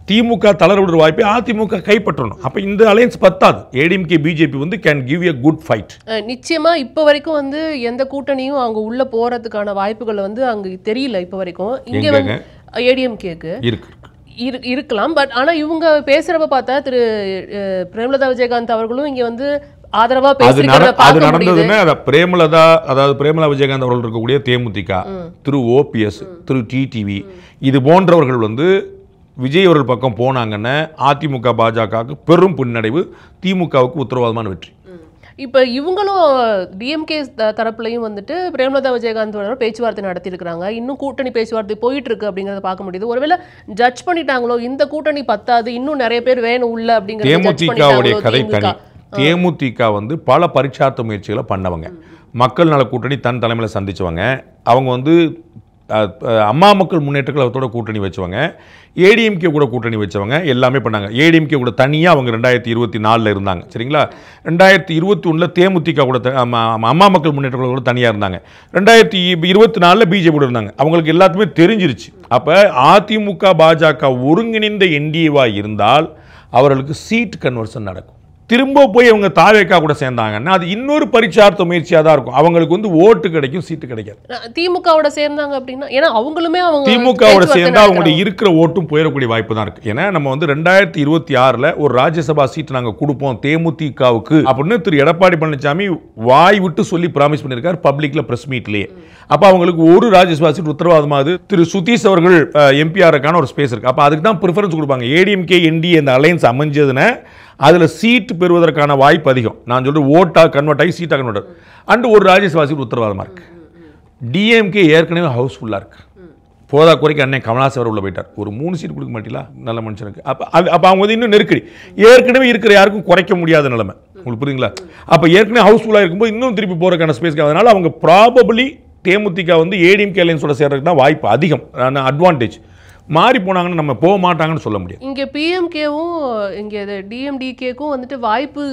திமுக தளர விடுற வாய்ப்பை அதிமுக கைப்பற்றணும். அப்போ இந்த அலையன்ஸ் பத்தாது. ஏடிஎம்கே பிஜேபி வந்து can give a good fight. நிச்சயமா இப்போ வரைக்கும் வந்து எந்த கூட்டணியும் அவங்க உள்ள போறதுக்கான வாய்ப்புகள் வந்து அங்க தெரியல இப்போ வரைக்கும். இங்க வந்து ஏடிஎம்கேக்கு இருக்கலாம். பட் ஆனா இவங்க பேசுறப்ப பார்த்தா திரு பிரேமலதா விஜயகாந்த் அவர்களும் இங்க வந்து ஆதரவா பேசுறாங்க. பிரேமலதா, அதாவது பிரேமலா விஜயகாந்த் அவர்கள் இருக்கக்கூடிய தேமுதிக, திரு ஓபிஎஸ், திரு டிடிவி இது போன்றவர்கள் வந்து விஜய் அவர்கள் பக்கம் போனாங்கன்னா அதிமுக பாஜகவுக்கு பெரும் பின்னடைவு, திமுகவுக்கு உத்தரவாதமான வெற்றி. இப்போ இவங்களும் டிஎம்கே தரப்புலையும் வந்துட்டு பிரேமலதா விஜயகாந்த் பேச்சுவார்த்தை நடத்தியிருக்கிறாங்க. இன்னும் கூட்டணி பேச்சுவார்த்தை போயிட்டு இருக்கு அப்படிங்கிறத பார்க்க முடியுது. ஒருவேளை ஜட்ஜ் பண்ணிட்டாங்களோ இந்த கூட்டணி பத்தாது, இன்னும் நிறைய பேர் வேணும் உள்ள அப்படிங்கிற தேமுதிகவுடைய கதை தனி. தேமுதிக வந்து பல பரீட்சார்த்த முயற்சிகளை பண்ணவங்க. மக்கள் நல கூட்டணி தன் தலைமையில் சந்திச்சவங்க. அவங்க வந்து அம்மா மக்கள் முன்னேற்ற கழகத்தோட கூட்டணி வச்சவங்க, ஏடிஎம்கே கூட கூட்டணி வச்சவங்க, எல்லாமே பண்ணாங்க. ஏடிஎம்கே கூட தனியாக அவங்க 2024 இருந்தாங்க. சரிங்களா? 2021 தேமுதிக கூட அம்மா மக்கள் முன்னேற்ற கழகம் கூட தனியாக இருந்தாங்க. 2024 பிஜேபி கூட இருந்தாங்க. அவங்களுக்கு எல்லாத்துமே தெரிஞ்சிருச்சு. அப்போ அதிமுக பாஜக ஒருங்கிணைந்த என்டிஏவா இருந்தால் அவர்களுக்கு சீட் கன்வர்ஷன் நடக்கும். திரும்ப போய் அவங்க தாவேக்கா கூட சேர்ந்தாங்கன்னா அது இன்னொரு பரீட்சார்த்த முயற்சியாக தான் இருக்கும். அவங்களுக்கு வந்து ஓட்டு கிடைக்கும், சீட்டு கிடைக்காது. திமுகவோட சேர்ந்தாங்க அப்படின்னா, ஏன்னா அவங்களுமே அவங்க திமுகவோட சேர்ந்தா அவங்களுடைய இருக்கிற ஓட்டும் போயிடக்கூடிய வாய்ப்பு தான் இருக்கு. ஏன்னா நம்ம வந்து 2026 ஒரு ராஜ்யசபா சீட் நாங்கள் கொடுப்போம் தேமுதிகவுக்கு அப்படின்னு திரு எடப்பாடி பழனிசாமி வாய் விட்டு சொல்லி ப்ராமிஸ் பண்ணியிருக்காரு பப்ளிக்ல பிரஸ் மீட்லேயே. அப்போ அவங்களுக்கு ஒரு ராஜ்யசபா சீட் உத்தரவாதமாகுது. திரு சுதீஷ் அவர்கள் எம்பிஆருக்கான ஒரு ஸ்பேஸ் இருக்கு. அப்போ அதுக்கு தான் ப்ரிஃபரன்ஸ் கொடுப்பாங்க. ஏடிஎம்கே என்டிஏ இந்த அலையன்ஸ் அமைஞ்சதுன்னா அதில் சீட் பெறுவதற்கான வாய்ப்பு அதிகம். நான் சொல்கிறேன் ஓட்டாக கன்வெர்ட் ஆகி சீட்டாக கன்வெர்ட் அண்டு ஒரு ராஜ்யசபா சீட் உத்தரவாதமாக இருக்குது. டிஎம்கே ஏற்கனவே ஹவுஸ்ஃபுல்லாக இருக்குது. போதா குறைக்கு அன்னை கமலாஸ் அவர் உள்ள போயிட்டார். ஒரு 3 சீட் கொடுக்க மாட்டீங்களா நல்ல மனுஷனுக்கு? அப்போ அவங்க வந்து இன்னும் நெருக்கடி. ஏற்கனவே இருக்கிற யாருக்கும் குறைக்க முடியாத நிலைமை. உங்களுக்கு புரியுங்களா? அப்போ ஏற்கனவே ஹவுஸ்ஃபுல்லாக இருக்கும்போது இன்னும் திருப்பி போகிறதுக்கான ஸ்பேஸ்க்கு அதனால அவங்க ப்ராபபிளி தேமுதிக வந்து ஏடிஎம்கே அலையன்ஸோட சேர்றதுக்கு தான் வாய்ப்பு அதிகம், அட்வான்டேஜ். மாறி போனாங்கன்னு நம்ம போக மாட்டாங்கன்னு சொல்ல முடியாது. இங்கே பிஎம்கேவும் இங்கே டிஎம்டிகேக்கும் வந்துட்டு வாய்ப்பு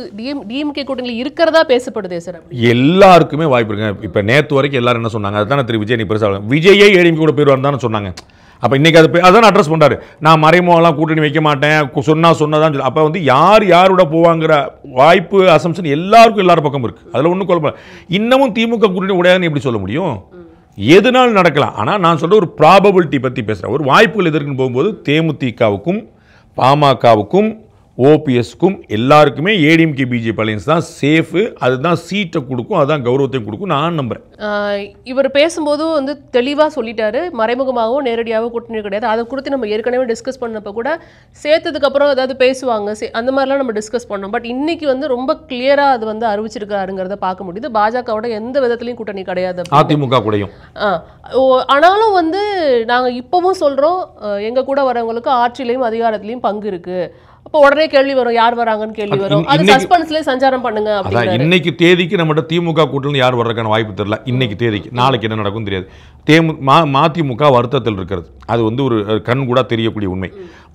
டிஎம்கே கூட்டணியில் இருக்கிறதா பேசப்படுதே சார். எல்லாருக்குமே வாய்ப்பு இருக்குங்க. இப்போ நேற்று வரைக்கும் எல்லாரும் என்ன சொன்னாங்க, அதுதானே திரு விஜய் நீ பெருசாக விஜயே ஏடிஎம்கே கூட போயிடுவார் தானே சொன்னாங்க. அப்போ இன்றைக்கி அதான் அட்ரஸ் பண்ணுறாரு, நான் மறைமுகம்லாம் கூட்டணி வைக்க மாட்டேன், சொன்னதான் சொல்லி. அப்போ வந்து யாரோட போவாங்கிற வாய்ப்பு அசம்ஷன் எல்லாரும் பக்கம் இருக்குது. அதில் ஒன்றும் குழப்பம். இன்னமும் திமுக கூட்டணி உடையாதுன்னு எப்படி சொல்ல முடியும்? எதுனாலும் நடக்கலாம். ஆனால் நான் சொல்கிற ஒரு ப்ராபபிலிட்டி பற்றி பேசுகிறேன். ஒரு வாய்ப்புகள் எதற்குன்னு போகும்போது தேமுதிகவுக்கும் பாமகவுக்கும் ஓபிஎஸ்க்கும் எல்லாருக்குமே ஏடிஎம்கே பிஜேபி அலையன்ஸ் தான் சேஃபு. அதுதான் சீட்டை கொடுக்கும், அதுதான் கௌரவத்தையும் கொடுக்கும் நான் நம்புகிறேன். இவர் பேசும்போது வந்து தெளிவாக சொல்லிட்டாரு, மறைமுகமாகவும் நேரடியாகவும் கூட்டணி கிடையாது. அதை குறித்து நம்ம ஏற்கனவே டிஸ்கஸ் பண்ணப்போ கூட சேர்த்ததுக்கப்புறம் ஏதாவது பேசுவாங்க அந்த மாதிரிலாம் நம்ம டிஸ்கஸ் பண்ணோம். பட் இன்னைக்கு வந்து ரொம்ப கிளியராக அது வந்து அறிவிச்சிருக்காருங்கிறத பார்க்க முடியுது. பாஜகவோட எந்த விதத்துலையும் கூட்டணி கிடையாது, அதிமுக கூடயும். ஆனாலும் வந்து நாங்கள் இப்போவும் சொல்கிறோம், எங்கள் கூட வரவங்களுக்கு ஆட்சியிலையும் அதிகாரத்திலையும் பங்கு இருக்குது. அப்போ உடனே கேள்வி வரும், யார் வராங்கன்னு கேள்வி வரும். அது சஸ்பென்ஸ்லேயே சஞ்சாரம் பண்ணுங்க. அதான் இன்னைக்கு தேதிக்கு நம்மகிட்ட திமுக கூட்டணி யார் வர்றதுக்கான வாய்ப்பு தெரியல. இன்னைக்கு தேதிக்கு நாளைக்கு என்ன நடக்கும் தெரியாது. மதிமுக வருத்தத்தில் இருக்கிறது, அது வந்து ஒரு கண் கூட தெரியக்கூடிய உண்மை.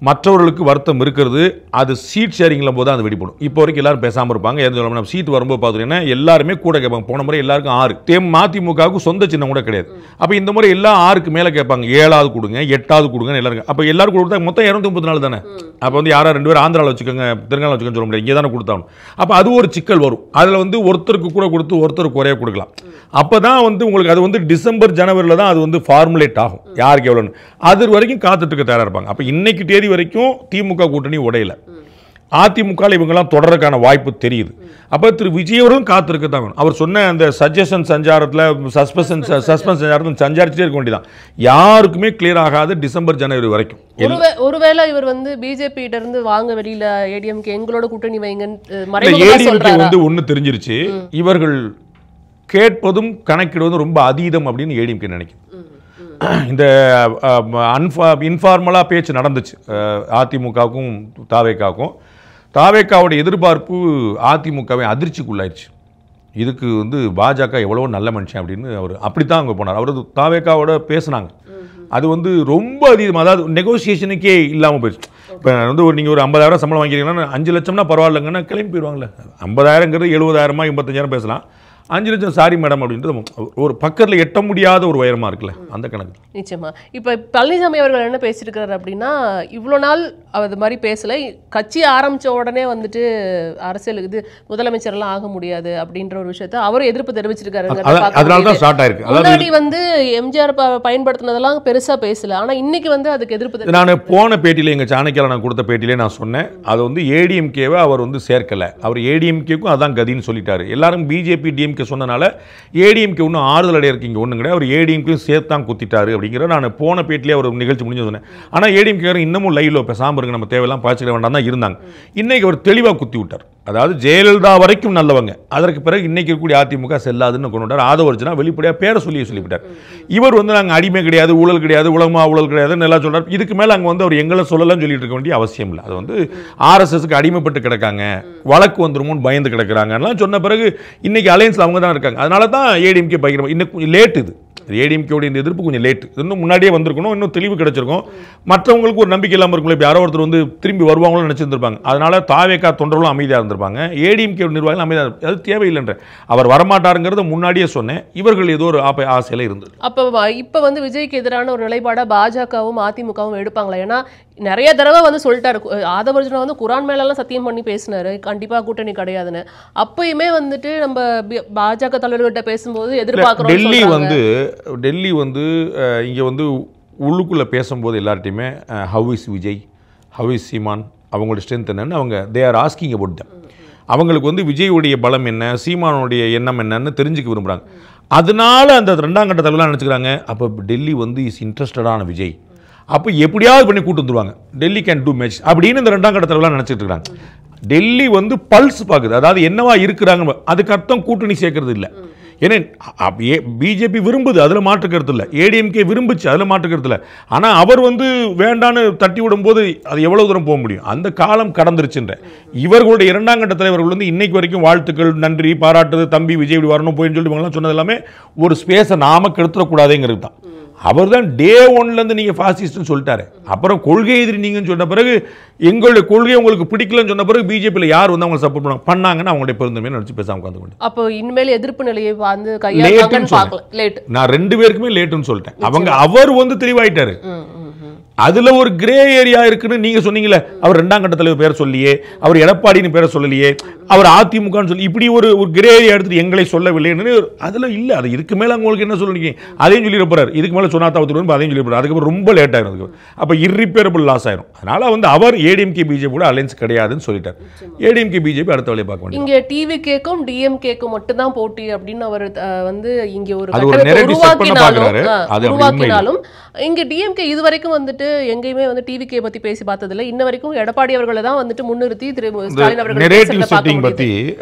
மற்றவர்களுக்கு வருத்தம் இருக்கிறது, அது சீட் ஷேரிங்கில் போது அது வெடிப்படும். இப்போ வரைக்கும் எல்லாரும் பேசாமல் இருப்பாங்க. நம்ம சீட் வரும்போது பார்த்துட்டீங்கன்னா எல்லாருமே கூட கேட்பாங்க. போன முறை எல்லாருக்கும் 6, மதிமுகவுக்கு சொந்த சின்னம் கூட கிடையாது. அப்போ இந்த முறை எல்லாம் 6க்கு மேலே கேட்பாங்க. 7வது கொடுங்க, 8வது கொடுங்க எல்லாருக்கும். அப்போ எல்லாரும் கொடுத்தா மொத்தம் 234 தானே. அப்போ வந்து யாராவது 2 பேர் ஆந்திராவில் வச்சுக்கோங்க, தெலுங்கானா வச்சுக்கோன்னு சொல்ல முடியாது, இங்கே தானே கொடுத்தாலும். அப்போ அது ஒரு சிக்கல் வரும். அதில் வந்து ஒருத்தருக்கு கூட கொடுத்து ஒருத்தருக்கு குறைய கொடுக்கலாம். அப்போ தான் வந்து உங்களுக்கு அது வந்து டிசம்பர் ஜனவரியில் தான் அது வந்து ஃபார்முலேட் ஆகும், யாருக்கு எவ்வளோன்னு. அது வரைக்கும் காத்துட்டு தயாராக இருப்பாங்க. அப்போ இன்னைக்கு தேதி வரைக்கும் திமுக கூட்டணி உடையல. அதிமுக இவங்கெல்லாம் தொடர்றதுக்கான வாய்ப்பு தெரியுது. அப்போ திரு விஜயவரும் காத்திருக்க தான் வேணும். அவர் சொன்ன அந்த சஜஷன் சஞ்சாரத்தில் சஸ்பென்ஸ் சஞ்சாரத்தில் சஞ்சாரிச்சுட்டே இருக்க வேண்டியதான். யாருக்குமே கிளியர் ஆகாது டிசம்பர் ஜனவரி வரைக்கும். ஒருவேளை இவர் வந்து பிஜேபி கிட்ட இருந்து வாங்க வெளியில ஏடிஎம்கே எங்களோட கூட்டணி வைங்கன்னு ஏடிஎம்கே வந்து ஒன்று தெரிஞ்சிருச்சு, இவர்கள் கேட்பதும் கணக்கிடுவதும் ரொம்ப அதீதம் அப்படின்னு ஏடிஎம்கே நினைக்கும். இந்த இன்ஃபார்மலாக பேச்சு நடந்துச்சு அதிமுகவுக்கும் தாவேக்காவுக்கும். தாவேக்காவோட எதிர்பார்ப்பு அதிமுகவை அதிர்ச்சிக்குள்ளாயிருச்சு. இதுக்கு வந்து பாஜக எவ்வளோ நல்ல மனுஷன் அப்படின்னு அவர் அப்படித்தான் அங்கே போனார். அவர் தாவேக்காவோட பேசினாங்க. அது வந்து ரொம்ப அதிகம், அதாவது நெகோசியேஷனுக்கே இல்லாமல் போயிடுச்சு. இப்போ வந்து நீங்கள் ஒரு 50,000 சம்பளம் வாங்கிக்கிறீங்கன்னா 5 லட்சம்னா பரவாயில்லைங்கன்னா கிளம்பி போயிடுவாங்களே. 50,000ங்கிறது 70,000 85,000 பேசலாம். 5 லட்சம் சாரி மேடம் அப்படின்றது ஒரு பக்கத்தில் எட்ட முடியாத ஒரு உயரமாக இருக்குல்ல, அந்த கணக்கு. நிச்சயமா. இப்போ பழனிசாமி அவர்கள் என்ன பேசியிருக்கிறாரு அப்படின்னா, இவ்வளோ நாள் அது மாதிரி பேசலை, கட்சி ஆரம்பித்த உடனே வந்துட்டு அரசியலுக்கு இது முதலமைச்சர்லாம் ஆக முடியாது அப்படின்ற ஒரு விஷயத்த அவரும் எதிர்ப்பு தெரிவிச்சிருக்காரு. அதனால தான் ஸ்டார்ட் ஆயிருக்கு. முன்னாடி வந்து எம்ஜிஆர் பயன்படுத்தினதெல்லாம் பெருசாக பேசல, ஆனால் இன்னைக்கு வந்து அதுக்கு எதிர்ப்பு. நான் போன பேட்டியில் எங்கள் சாணக்கியால் நான் கொடுத்த பேட்டியிலே நான் சொன்னேன், அது வந்து ஏடிஎம்கேவை அவர் வந்து சேர்க்கலை. அவர் ஏடிஎம்கேக்கும் அதான் கதின்னு சொல்லிட்டாரு. எல்லாரும் பிஜேபி டிஎம்கே சொன்னனால ஏடிஎம்கே ஒன்றும் ஆறுதல் அடைய இருக்கீங்க ஒன்றும் கிடையாது, அவர் ஏடிஎம்கேயும் சேர்த்தான் குத்திட்டாரு அப்படிங்கிற நான் போன பேட்டிலே ஒரு நிகழ்ச்சி முடிஞ்சு சொன்னேன். ஆனால் ஏடிஎம்கே இன்னமும் லைவ்ல பேசாமல் இருக்கு, நம்ம தேவையெல்லாம் பாய்ச்சிக்க வேண்டாம் தான் இருந்தாங்க. இன்னைக்கு அவர் தெளிவாக குத்தி விட்டார். அதாவது ஜெயலலிதா வரைக்கும் நல்லவங்க, அதற்கு பிறகு இன்னைக்கு இருக்கக்கூடிய அதிமுக செல்லாதுன்னு கொண்டு விட்டார். ஆதவர்ஜனா வெளிப்படையாக பேரை சொல்லிவிட்டார். இவர் வந்து நாங்கள் அடிமை கிடையாது, ஊழல் கிடையாது, உலகமா ஊழல் கிடையாதுன்னு எல்லாம் சொல்றாரு. இதுக்கு மேலே அங்கே வந்து அவர் எங்களை சொல்லலாம் சொல்லிட்டு இருக்க வேண்டிய அவசியம் இல்லை. அது வந்து ஆர்எஸ்எஸ்க்கு அடிமைப்பட்டு கிடக்காங்க, வழக்கு வந்துருமோன்னு பயந்து கிடக்கிறாங்கலாம் சொன்ன பிறகு இன்னைக்கு அலையன்ஸில் அவங்க தான் இருக்காங்க. அதனால தான் ஏடிஎம்கே பயங்கரமாக இன்னும் லேட். இது ஏடிஎம்கேவுடைய இந்த எதிர்ப்பு கொஞ்சம் லேட், இன்னும் முன்னாடியே வந்திருக்கணும், இன்னும் தெளிவு கிடைச்சிருக்கும். மற்றவங்களுக்கு ஒரு நம்பிக்கை இல்லாமல் இருக்கும், இப்போ யாரோ ஒருத்தர் வந்து திரும்பி வருவாங்களோ நினச்சிருந்திருப்பாங்க. அதனால தாவேக்கா தொண்டர்களும் அமைதியாக இருந்திருப்பாங்க, ஏடிஎம்கே நிர்வாகிகள் அமைதியாக. அது தேவையில்லைன்ற அவர் வரமாட்டாருங்கிறத முன்னாடியே சொன்னேன். இவர்கள் ஏதோ ஒரு ஆசையில் இருந்தது. இப்போ வந்து விஜய்க்கு எதிரான ஒரு நிலைப்பாடாக பாஜகவும் அதிமுகவும் எடுப்பாங்களா? ஏன்னா நிறைய தடவை வந்து சொல்லிட்டாரு, ஆதவர்ஜனா வந்து குரான் மேலெல்லாம் சத்தியம் பண்ணி பேசினாரு, கண்டிப்பாக கூட்டணி கிடையாதுன்னு. அப்பயுமே வந்துட்டு நம்ம பாஜக தலைவர்கிட்ட பேசும்போது எதிர்பார்க்குறோம். டெல்லி வந்து இங்கே வந்து உள்ளுக்குள்ளே பேசும்போது எல்லார்ட்டையுமே how is Vijay, how is Seeman, அவங்களோட ஸ்ட்ரென்த் என்னன்னு அவங்க they are asking about them. அவங்களுக்கு வந்து விஜயுடைய பலம் என்ன, சீமானுடைய எண்ணம் என்னன்னு தெரிஞ்சுக்க விரும்புகிறாங்க. அதனால அந்த 2ஆம் கட்ட தலைவலாம் நினச்சிக்கிறாங்க, அப்போ டெல்லி வந்து இஸ் இன்ட்ரெஸ்டடான விஜய், அப்போ எப்படியாவது பண்ணி கூட்டு வந்துருவாங்க, டெல்லி கேன் டூ மேட்ச் அப்படின்னு இந்த 2ஆம் கட்ட தலைவலாம் நினச்சிட்டு இருக்காங்க. டெல்லி வந்து பல்ஸ் பார்க்குது, அதாவது என்னவா இருக்கிறாங்க. அதுக்கு அர்த்தம் கூட்டணி சேர்க்கறது இல்லை. ஏன்னா பிஜேபி விரும்புது, அதில் மாற்று கருத்து இல்லை. ஏடிஎம்கே விரும்புச்சு, அதில் மாற்று கருத்து இல்லை. ஆனால் அவர் வந்து வேண்டான்னு தட்டி விடும்போது அது எவ்வளோ தூரம் போக முடியும்? அந்த காலம் கடந்துருச்சுன்ற. இவர்களுடைய இரண்டாம் கட்ட தலைவர்கள் வந்து இன்னைக்கு வரைக்கும் வாழ்த்துக்கள், நன்றி, பாராட்டுது, தம்பி விஜய் இப்படி வரணும் போயின்னு சொல்லிட்டு இவங்கெல்லாம் சொன்னது எல்லாமே ஒரு ஸ்பேஸை நாம கெடுத்துடக்கூடாதுங்கிறது தான். அவர் தான் டே ஒன்லேருந்து நீங்கள் ஃபாசிஸ்ட்னு சொல்லிட்டாரு. அப்புறம் கொள்கை எதிரி நீங்கன்னு சொன்ன பிறகு எங்களுடைய கொள்கையை உங்களுக்கு பிடிக்கலன்னு சொன்ன பிறகு பிஜேபியில் யார் வந்து அவங்க சப்போர்ட் பண்ணாங்கன்னு அவங்களுடைய பெருந்தன்மையை நினச்சி பேசாமல் உட்காந்து கொண்டு. அப்போ இனிமேல் எதிர்ப்பு நிலையை வந்து லேட் நான் 2 பேருக்குமே லேட்டுன்னு சொல்லிட்டேன். அவர் வந்து தெளிவாயிட்டாரு. அதுல ஒரு கிரே ஏரியா இருக்குன்னு நீங்க சொன்னீங்களே. அவர் இரண்டாம் கட்ட தலைவர் பேரை சொல்லியே, அவர் எடப்பாடின்னு பேரை சொல்லலையே, அவர் அதிமுகன்னு சொல்லி இப்படி ஒரு கிரே ஏரியா எடுத்துட்டு எங்களை சொல்லவில்லைன்னு அதுல இல்ல. அது இதுக்கு மேல உங்களுக்கு என்ன சொல்றீங்க? அதையும் சொல்லி போறாரு. இதுக்கு மேல சொன்னா தவிர்த்து அதையும் சொல்லி போறாரு. அதுக்கப்புறம் ரொம்ப லேட் ஆயிரும். அப்ப இர்ரிப்பேரபிள் லாஸ் ஆயிரும். அதனால வந்து அவர் ஏடிஎம்கே பிஜேபி கூட அலைன்ஸ் கிடையாதுன்னு சொல்லிட்டார். ஏடிஎம்கே பிஜேபி அடுத்த வேலையை பார்க்க வேண்டியது. இங்க டிவிகேக்கும் டிஎம்கேக்கும் மட்டும் தான் போட்டி அப்படின்னு அவர் வந்து இங்க ஒரு உருவாக்கினாலும் இங்க டிஎம்கே இது வரைக்கும் வந்துட்டு எங்கேயுமே வந்து டிவிகே பத்தி பேசி பார்த்ததில்லை. இன்ன வரைக்கும் எடப்பாடி அவர்களை தான் வந்துட்டு முன்னிறுத்தி திரு ஸ்டாலின் அவர்கள் நெரேட்டிவ் செட்டிங் பத்தி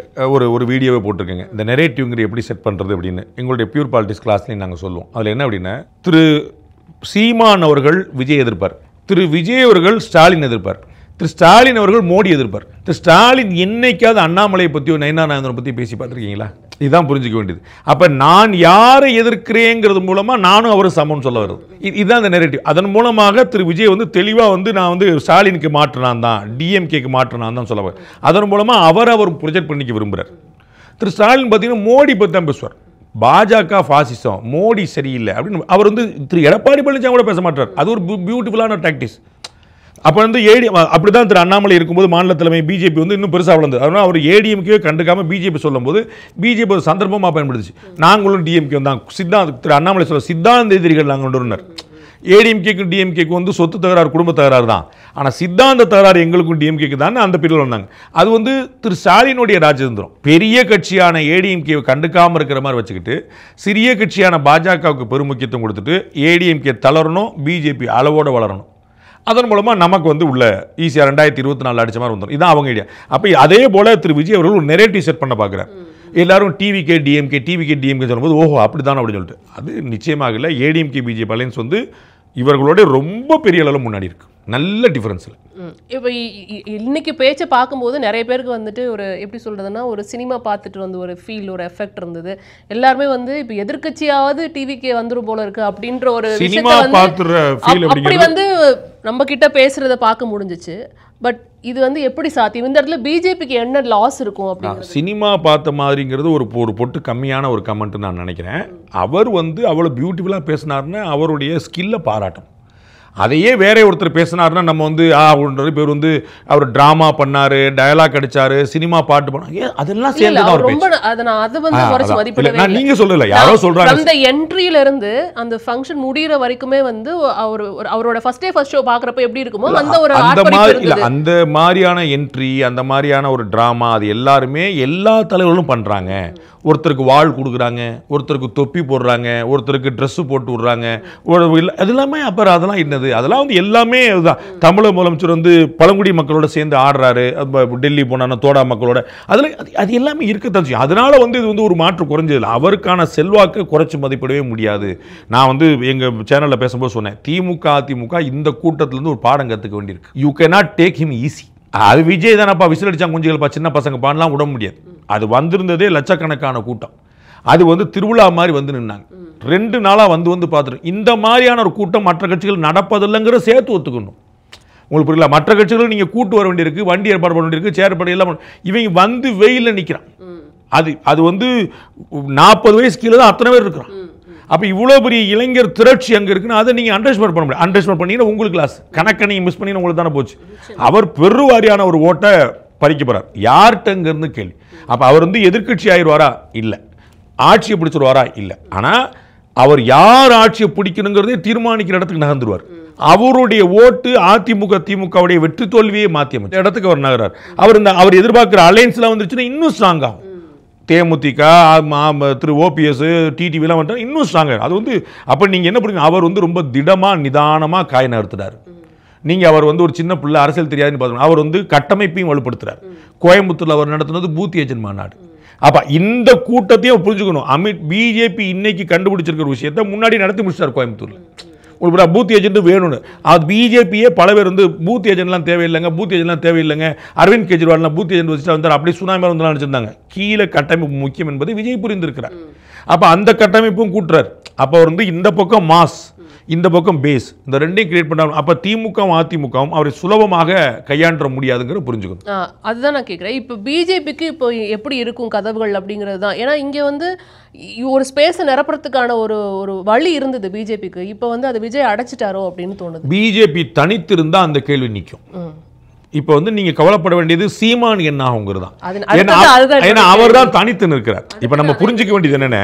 ஒரு வீடியோவை போட்டிருக்கேங்க. இந்த நெரேட்டிவ்ங்கிற எப்படி செட் பண்றது அப்படின்னு எங்களுடைய பியூர் பாலிடிக்ஸ் கிளாஸ்லையும் நாங்கள் சொல்லுவோம். அதில் என்ன அப்படின்னா, திரு சீமான் அவர்கள் விஜய் எதிர்ப்பார், திரு விஜய் அவர்கள் ஸ்டாலின் எதிர்ப்பார், திரு ஸ்டாலின் அவர்கள் மோடி எதிர்ப்பார். திரு ஸ்டாலின் என்னைக்காவது அண்ணாமலையை பற்றியோ நயனா நாயந்தனை பற்றி பேசி பார்த்துருக்கீங்களா? இதுதான் புரிஞ்சுக்க வேண்டியது. அப்போ நான் யாரை எதிர்க்கிறேங்கிறது மூலமாக நானும் அவரும் சமம்னு சொல்ல வருது. இதுதான் இந்த நெரேட்டிவ். அதன் மூலமாக திரு விஜய் வந்து தெளிவாக வந்து நான் வந்து ஸ்டாலினுக்கு மாற்றினான் தான், டிஎம்கேக்கு மாற்றினான் தான் சொல்ல. அதன் மூலமாக அவர் ப்ரொஜெக்ட் பண்ணிக்க விரும்புகிறார். திரு ஸ்டாலின் பார்த்தீங்கன்னா மோடி பற்றி தான் பேசுவார். பாஜக பாசிசம், மோடி சரியில்லை அப்படின்னு அவர் வந்து திரு எடப்பாடி பழனிசாமி கூட பேச மாட்டார். அது ஒரு பியூட்டிஃபுல்லான டாக்டிக்ஸ். அப்போ வந்து அப்படி தான் திரு அண்ணாமலை இருக்கும்போது மாநில தலைமை பிஜேபி வந்து இன்னும் பெருசாக வளர்ந்தது. அதனால் அவர் ஏடிஎம்கே கண்டுக்காமல் பிஜேபி சொல்லும்போது பிஜேபி ஒரு சந்தர்ப்பமாக பயன்படுத்துச்சு. நாங்களும் டிஎம்கே தான் திரு அண்ணாமலை சொல்ல சித்தாந்த எதிரிகள் நாங்கள் கொண்டு வந்தார். ஏடிஎம்கேக்கும் டிஎம்கேக்கும் வந்து சொத்து தகராறு, குடும்ப தகராறு தான். ஆனால் சித்தாந்த தகராறு எங்களுக்கும் டிஎம்கேக்கு தான் அந்த பீரியட் வந்தாங்க. அது வந்து திரு ஸ்டாலினுடைய ராஜதந்திரம். பெரிய கட்சியான ஏடிஎம்கேவை கண்டுக்காமல் இருக்கிற மாதிரி வச்சுக்கிட்டு சிறிய கட்சியான பாஜகவுக்கு பெருமுக்கியத்துவம் கொடுத்துட்டு ஏடிஎம்கே தளரணும், பிஜேபி அளவோடு வளரணும். அதன் மூலமாக நமக்கு வந்து உள்ள ஈஸியாக 2024 அடிச்ச மாதிரி வந்துடும். இதான் அவங்க ஐடியா. அப்போ அதே போல் திரு விஜய் அவர்கள் ஒரு நெரேட்டிவ் செட் பண்ண பார்க்குறாரு. எல்லாரும் டிவிகே டிஎம்கே சொல்லும்போது ஓஹோ அப்படி தானே அப்படின்னு சொல்லிட்டு அது நிச்சயமாக இல்லை. ஏடிஎம்கே பிஜேபி அலைன்ஸ் வந்து இவர்களோட ரொம்ப பெரிய அளவில் முன்னாடி இருக்கு, நல்ல டிஃபரன்ஸில். இப்போ இன்னைக்கு பேச்சை பார்க்கும்போது நிறைய பேருக்கு வந்துட்டு ஒரு எப்படி சொல்றதுன்னா, ஒரு சினிமா பார்த்துட்டு வந்து ஒரு ஃபீல், ஒரு எஃபெக்ட் இருந்தது. எல்லாருமே வந்து இப்போ எதிர்க்கட்சியாவது டிவிக்கே வந்துரும் போல இருக்கு அப்படின்ற ஒரு சினிமா பார்த்துற ஃபீல் அப்படி வந்து நம்ம கிட்ட பேசுறத பார்க்க முடிஞ்சிச்சு. பட் இது வந்து எப்படி சாத்தியம்? இந்த இடத்துல பிஜேபிக்கு என்ன லாஸ் இருக்கும் அப்படின்னு சினிமா பார்த்த மாதிரிங்கிறது ஒரு பொட்டு கம்மியான ஒரு கமெண்ட் நான் நினைக்கிறேன். அவர் வந்து அவ்வளோ பியூட்டிஃபுல்லாக பேசினார்னா அவருடைய ஸ்கில்லை பாராட்டும். அதையே வேற ஒருத்தர் பேசினார்னா நம்ம வந்து பேர் வந்து அவர் டிராமா பண்ணாரு, டயலாக் அடிச்சாரு, சினிமா பாட்டு பண்ணாரு, அதெல்லாம் சேர்ந்து தான் அவர் பேச்சு. அது வந்து குறைச்சு மதிப்பிடவே இல்லை. நீங்க சொல்லல, யாரோ சொல்றாங்க. அந்த என்ட்ரியில இருந்து அந்த ஃபங்க்ஷன் முடியற வரைக்குமே வந்து அவரோட ஃபர்ஸ்ட் ஷோ பார்க்கறப்ப எப்படி இருக்குமோ அந்த ஒரு அந்த மாதிரியான என்ட்ரி, அந்த மாதிரியான ஒரு டிராமா அது எல்லாருமே எல்லா தலைவர்களும் பண்றாங்க. ஒருத்தருக்கு வாழ் கொடுக்குறாங்க, ஒருத்தருக்கு தொப்பி போடுறாங்க, ஒருத்தருக்கு ட்ரெஸ்ஸு போட்டு விடுறாங்க, அது எல்லாமே. அப்புறம் அதெல்லாம் என்னது? அதெல்லாம் வந்து எல்லாமே அதுதான். தமிழக முதலமைச்சர் வந்து பழங்குடி மக்களோட சேர்ந்து ஆடுறாரு, டெல்லி போனான தோடா மக்களோட, அதில் அது எல்லாமே இருக்கத்தான் செய்யும். அதனால வந்து இது வந்து ஒரு மாற்று குறைஞ்சதில்லை. அவருக்கான செல்வாக்கு குறைச்சி மதிப்பிடவே முடியாது. நான் வந்து எங்கள் சேனலில் பேசும்போது சொன்னேன், அதிமுக இந்த கூட்டத்திலேருந்து ஒரு பாடம் கற்றுக்க வேண்டியிருக்கு. You cannot take him easy. அது விஜய் தானப்பா, விசில் அடிச்சா குஞ்சுகள்ப்பா, சின்ன பசங்க பாடலாம் விட முடியாது. அது வந்திருந்ததே லட்சக்கணக்கான கூட்டம். அது வந்து திருவிழா மாதிரி வந்து நின்னாங்க. 2 நாளாக வந்து பார்த்துட்டு இந்த மாதிரியான ஒரு கூட்டம் மற்ற கட்சிகள் நடப்பதில்லைங்கிற சேர்த்து ஒத்துக்கணும். உங்களுக்கு புரியல? மற்ற கட்சிகளும் நீங்கள் கூட்டு வர வேண்டியிருக்கு, வண்டி ஏற்பாடு பண்ண வேண்டியிருக்கு, சேர் எல்லாம். இவங்க வந்து வெயிலில் நிற்கிறான். அது வந்து 40 வயசு கீழே தான் அத்தனை பேர் இருக்கிறான். அப்போ இவ்வளோ பெரிய இளைஞர் திரட்சி அங்கே இருக்குன்னு அதை நீங்கள் அண்டர்ஸ்டிமேட் பண்ண முடியாது. அண்டர்ஸ்டிமேட் பண்ணீங்கன்னா உங்களுக்கு கிளாஸ் கணக்கை நீங்கள் மிஸ் பண்ணி உங்களுக்கு தானே போச்சு. அவர் பெருவாரியான ஒரு ஓட்டை பறிக்க போகிறார். யார்கிட்டங்கிறது கேள்வி. அப்போ அவர் வந்து எதிர்கட்சி ஆயிடுவாரா? இல்லை. ஆட்சியை பிடிச்சிருவாரா? இல்லை. ஆனால் அவர் யார் ஆட்சியை பிடிக்கணுங்கிறதே தீர்மானிக்கிற இடத்துக்கு நகர்ந்துருவார். அவருடைய ஓட்டு திமுகவுடைய வெற்றி தோல்வியே மாற்றி அமைச்ச இடத்துக்கு அவர் நகரார். அவர் எதிர்பார்க்குற அலையன்ஸ்லாம் வந்துருச்சுன்னா இன்னும் ஸ்ட்ராங் ஆகும். தேமுதிக, திரு ஓபிஎஸ், டிடிவிலாம் வந்துட்டா இன்னும் ஸ்ட்ராங்காக. அது வந்து அப்போ நீங்கள் என்ன பண்ணுங்க, அவர் வந்து ரொம்ப திடமாக நிதானமாக காய் நகர்த்துறாரு. நீங்கள் அவர் வந்து ஒரு சின்ன பிள்ளை அரசியல் தெரியாதுன்னு பார்த்தோம். அவர் வந்து கட்டமைப்பையும் வலுப்படுத்துறாரு. கோயம்புத்தூரில் அவர் நடத்துனது பூத் ஏஜென்ட் மாநாடு. அப்போ இந்த கூட்டத்தையும் புரிஞ்சுக்கணும். பிஜேபி இன்னைக்கு கண்டுபிடிச்சிருக்கிற விஷயத்தை முன்னாடி நடத்தி முடிச்சார் கோயம்புத்தூரில். உங்களுக்கு பூத் ஏஜென்ட் வேணும்னு. அது பிஜேபியே பல பேர் வந்து பூத் ஏஜென்ட்லாம் தேவையில்லைங்க, பூத் ஏஜென்ட்லாம் தேவையில்லைங்க, அரவிந்த் கெஜ்ரிவால்லாம் பூத் ஏஜென்ட் வச்சுட்டு வந்தார், அப்படி சுனாமி வந்து நினச்சிருந்தாங்க. கீழே கட்டமைப்பு முக்கியம் என்பதை விஜய் புரிந்திருக்கிறார். அப்போ அந்த கட்டமைப்பும் கூட்டுறார். அப்போ வந்து இந்த பக்கம் மாஸ், இந்த பக்கம் பேஸ், இந்த ரெண்டையும் கிரியேட் பண்ணாலும் அப்போ திமுகவும் அதிமுகவும் அவரை சுலபமாக கையாண்ட முடியாதுங்கிற புரிஞ்சுக்கணும். அதுதான் நான் கேட்குறேன். இப்போ பிஜேபிக்கு இப்போ எப்படி இருக்கும் கதவுகள் அப்படிங்கிறது தான். ஏன்னா இங்கே வந்து ஒரு ஸ்பேஸை நிரப்புறதுக்கான ஒரு ஒரு வழி இருந்தது பிஜேபிக்கு. இப்போ வந்து அது விஜய் அடைச்சிட்டாரோ அப்படின்னு தோணுது. பிஜேபி தனித்திருந்தா அந்த கேள்வி நிற்கும். இப்போ வந்து நீங்க கவலைப்பட வேண்டியது சீமான் என்ன ஆகுங்கிறது தான். ஏன்னா அவர் தான் தனித்து நிற்கிறார். இப்போ நம்ம புரிஞ்சுக்க வேண்டியது என்னன்னா,